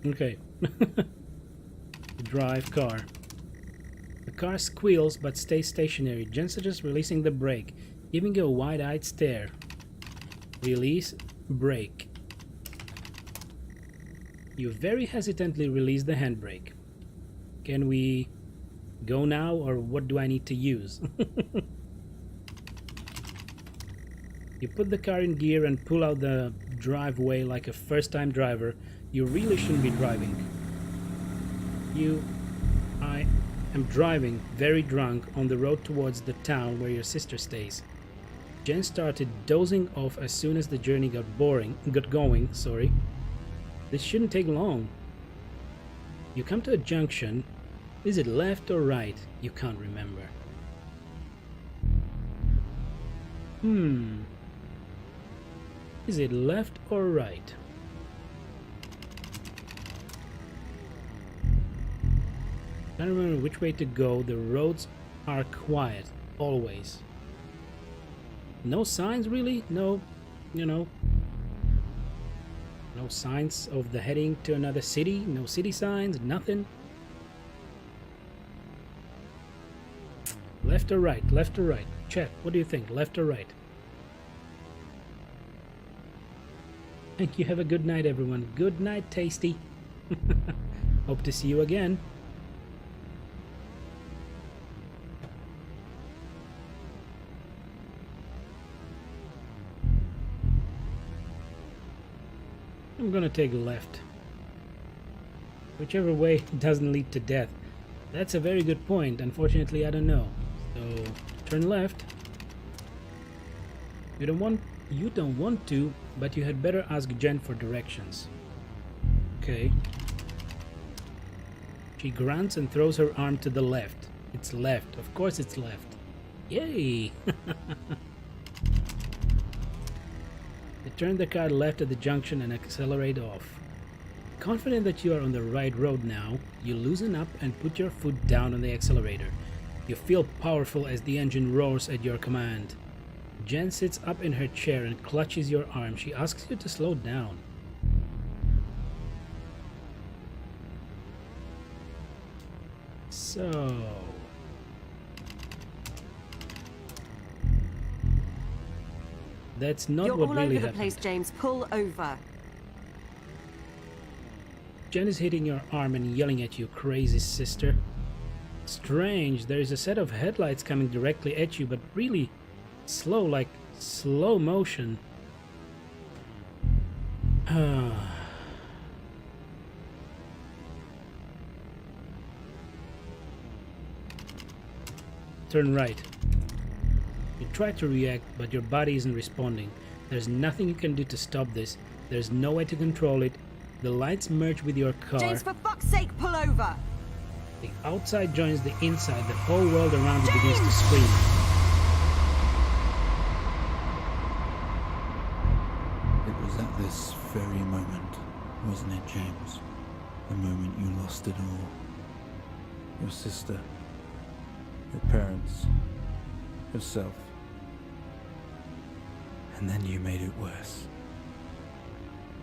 Okay. Drive car. The car squeals but stays stationary. Jen suggests releasing the brake, giving you a wide-eyed stare. Release brake. You very hesitantly release the handbrake. Can we go now, or what do I need to use? You put the car in gear and pull out the driveway like a first-time driver. You really shouldn't be driving. I am driving very drunk on the road towards the town where your sister stays. Jen started dozing off as soon as the journey got going. This shouldn't take long. You come to a junction. Is it left or right? You can't remember. Is it left or right? I don't remember which way to go. The roads are quiet, always. No signs, really? No, no signs of the heading to another city? No city signs? Nothing? Left or right? Left or right? Chat, what do you think? Left or right? Thank you. Have a good night, everyone. Good night, Tasty. Hope to see you again. I'm gonna take left. Whichever way doesn't lead to death. That's a very good point. Unfortunately, I don't know. So, turn left. You don't want to, but you had better ask Jen for directions. Okay. She grunts and throws her arm to the left. It's left. Of course it's left. Yay! You turn the car left at the junction and accelerate off. Confident that you are on the right road now, you loosen up and put your foot down on the accelerator. You feel powerful as the engine roars at your command. Jen sits up in her chair and clutches your arm. She asks you to slow down. So... that's not what really happened. You're all over the place, James. Pull over. Jen is hitting your arm and yelling at you, crazy sister. Strange, there is a set of headlights coming directly at you, but really slow, like slow motion. Turn right. You try to react, but your body isn't responding. There's nothing you can do to stop this. There's no way to control it. The lights merge with your car. James, for fuck's sake, pull over! The outside joins the inside. The whole world around you begins to scream. It was at this very moment, wasn't it, James? The moment you lost it all. Your sister, your parents, yourself. And then you made it worse.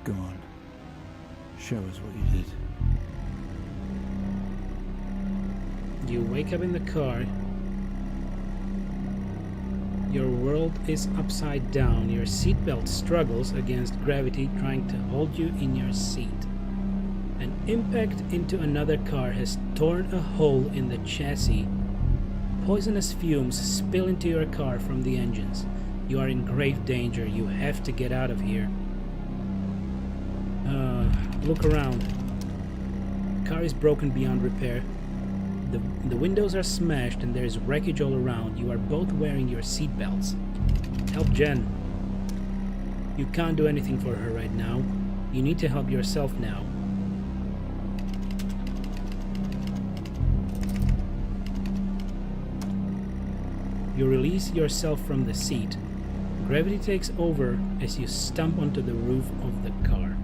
Go on. Show us what you did. You wake up in the car. Your world is upside down. Your seatbelt struggles against gravity, trying to hold you in your seat. An impact into another car has torn a hole in the chassis. Poisonous fumes spill into your car from the engines. You are in grave danger. You have to get out of here. Look around. The car is broken beyond repair. The windows are smashed and there is wreckage all around. You are both wearing your seatbelts. Help Jen. You can't do anything for her right now. You need to help yourself now. You release yourself from the seat. Gravity takes over as you stump onto the roof of the car.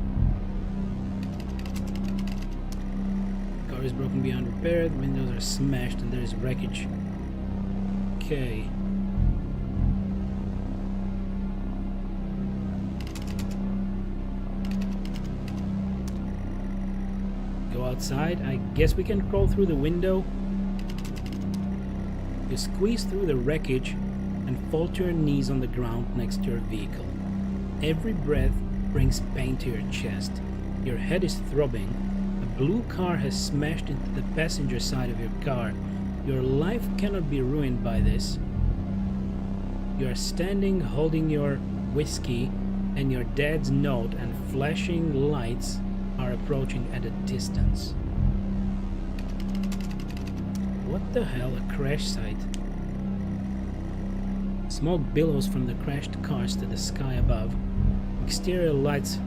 The car is broken beyond repair, the windows are smashed, and there is wreckage. Okay. Go outside. I guess we can crawl through the window. You squeeze through the wreckage and fall to your knees on the ground next to your vehicle. Every breath brings pain to your chest. Your head is throbbing. A blue car has smashed into the passenger side of your car. Your life cannot be ruined by this. You are standing holding your whiskey, and your dad's note and flashing lights are approaching at a distance. What the hell? A crash site. Smoke billows from the crashed cars to the sky above. Exterior lights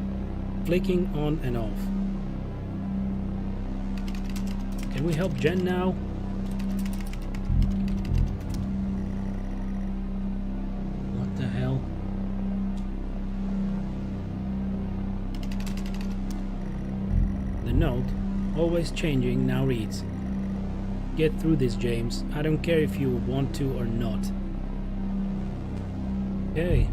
flicking on and off. Can we help Jen now? What the hell? The note, always changing, now reads, "Get through this, James. I don't care if you want to or not." Okay.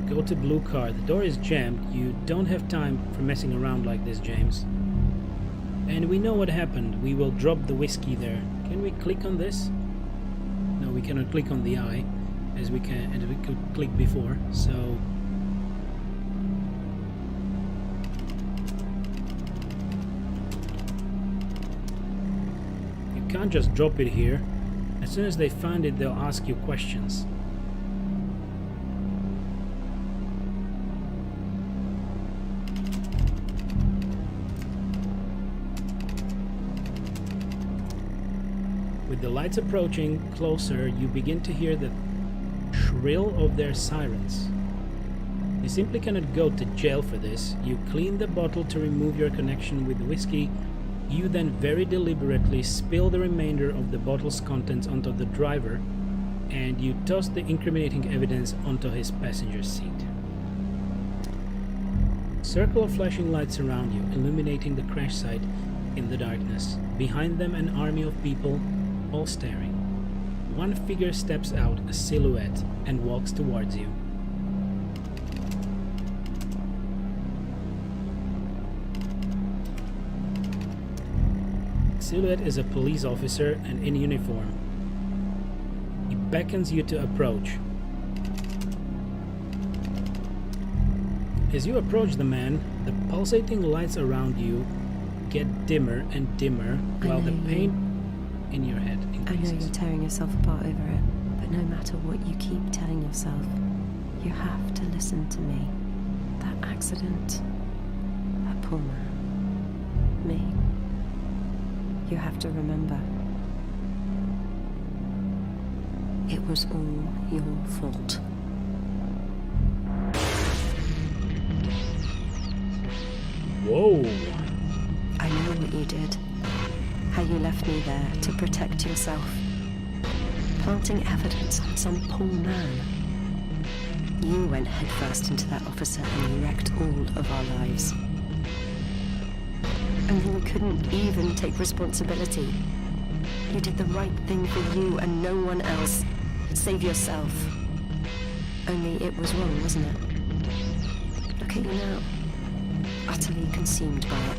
Go to blue car. The door is jammed. You don't have time for messing around like this, James. And we know what happened. We will drop the whiskey there. Can we click on this? No, we cannot click on the eye as we could click before. So you can't just drop it here. As soon as they find it, they'll ask you questions. With the lights approaching closer, you begin to hear the shrill of their sirens. You simply cannot go to jail for this. You clean the bottle to remove your connection with the whiskey. You then very deliberately spill the remainder of the bottle's contents onto the driver, and you toss the incriminating evidence onto his passenger seat. Circle of flashing lights around you, illuminating the crash site in the darkness. Behind them, an army of people, all staring. One figure steps out, a silhouette, and walks towards you. Silhouette is a police officer and in uniform. He beckons you to approach. As you approach the man, the pulsating lights around you get dimmer and dimmer while the pain in your head increases. I know you're tearing yourself apart over it, but no matter what you keep telling yourself, you have to listen to me. That accident, that poor man, me. You have to remember, it was all your fault. Whoa! I know what you did. How you left me there to protect yourself. Planting evidence on some poor man. You went headfirst into that officer and you wrecked all of our lives. And you couldn't even take responsibility. You did the right thing for you and no one else. Save yourself. Only it was wrong, wasn't it? Look at you now. Utterly consumed by it.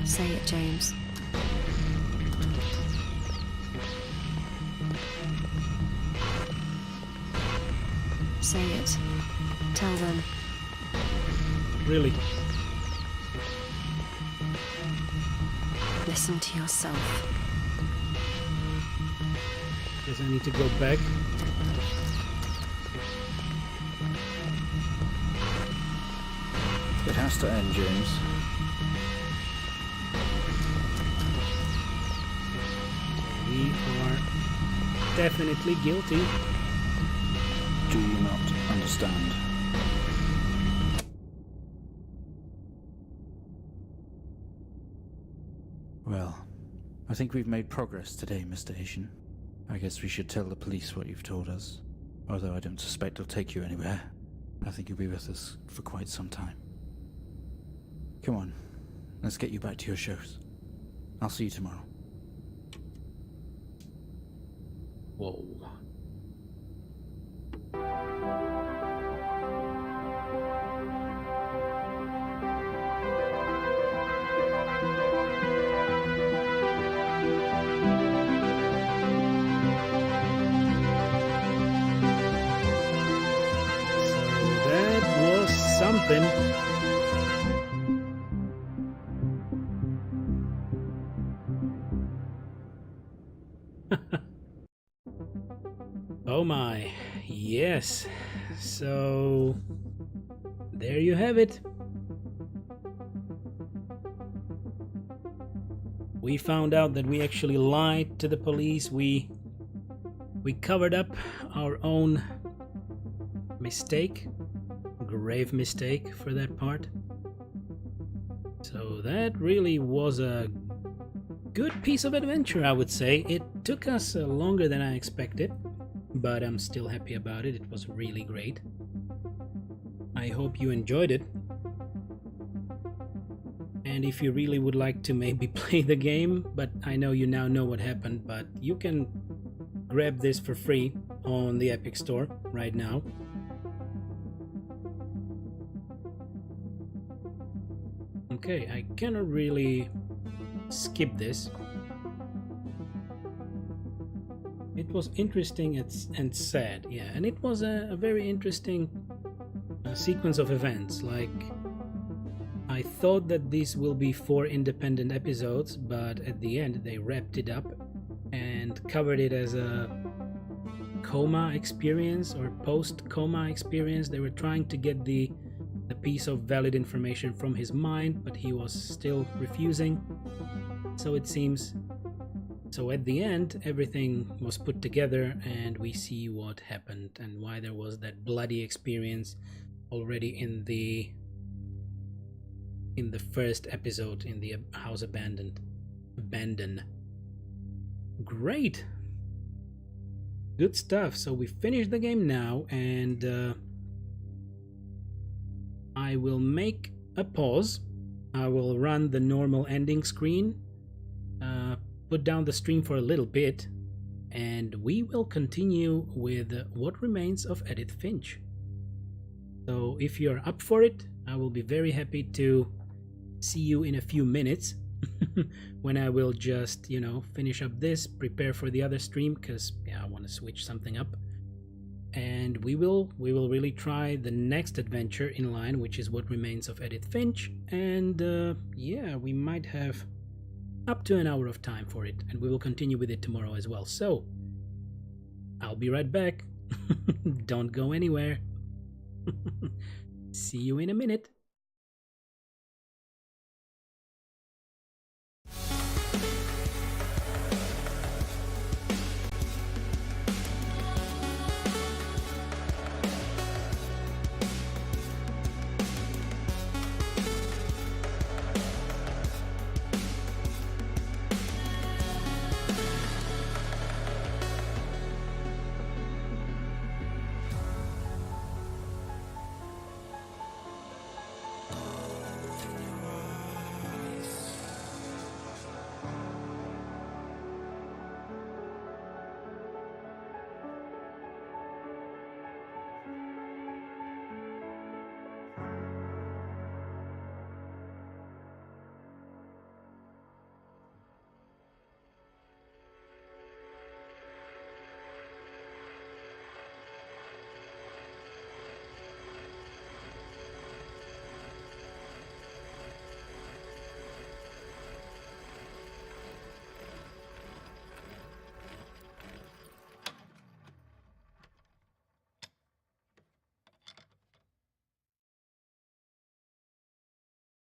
Say it, James. Say it. Tell them. Really? Listen to yourself. Guess I need to go back. It has to end, James. We are definitely guilty. Do you not understand? Well, I think we've made progress today, Mr. Asian. I guess we should tell the police what you've told us, although I don't suspect they'll take you anywhere. I think you'll be with us for quite some time. Come on, let's get you back to your shows. I'll see you tomorrow. Whoa. Something. Oh my, yes. So there you have it. We found out that we actually lied to the police. We covered up our own mistake. Grave mistake for that part. So that really was a good piece of adventure, I would say. It took us longer than I expected, but I'm still happy about it. It was really great. I hope you enjoyed it. And if you really would like to maybe play the game, but I know you now know what happened, but you can grab this for free on the Epic Store right now. Okay, I cannot really skip this. It was interesting and sad, yeah, and it was a very interesting sequence of events. Like, I thought that these will be 4 independent episodes, but at the end they wrapped it up and covered it as a coma experience or post-coma experience. They were trying to get the piece of valid information from his mind, but he was still refusing, so it seems. So at the end, everything was put together and we see what happened and why there was that bloody experience already in the first episode, in the house abandon. Great, good stuff. So we finished the game now, and I will make a pause. I will run the normal ending screen, put down the stream for a little bit, and we will continue with what remains of Edith Finch. So if you're up for it, I will be very happy to see you in a few minutes when I will just, finish up this, prepare for the other stream, because I want to switch something up. And we will really try the next adventure in line, which is What Remains of Edith Finch, and we might have up to an hour of time for it, and we will continue with it tomorrow as well. So I'll be right back. Don't go anywhere. See you in a minute.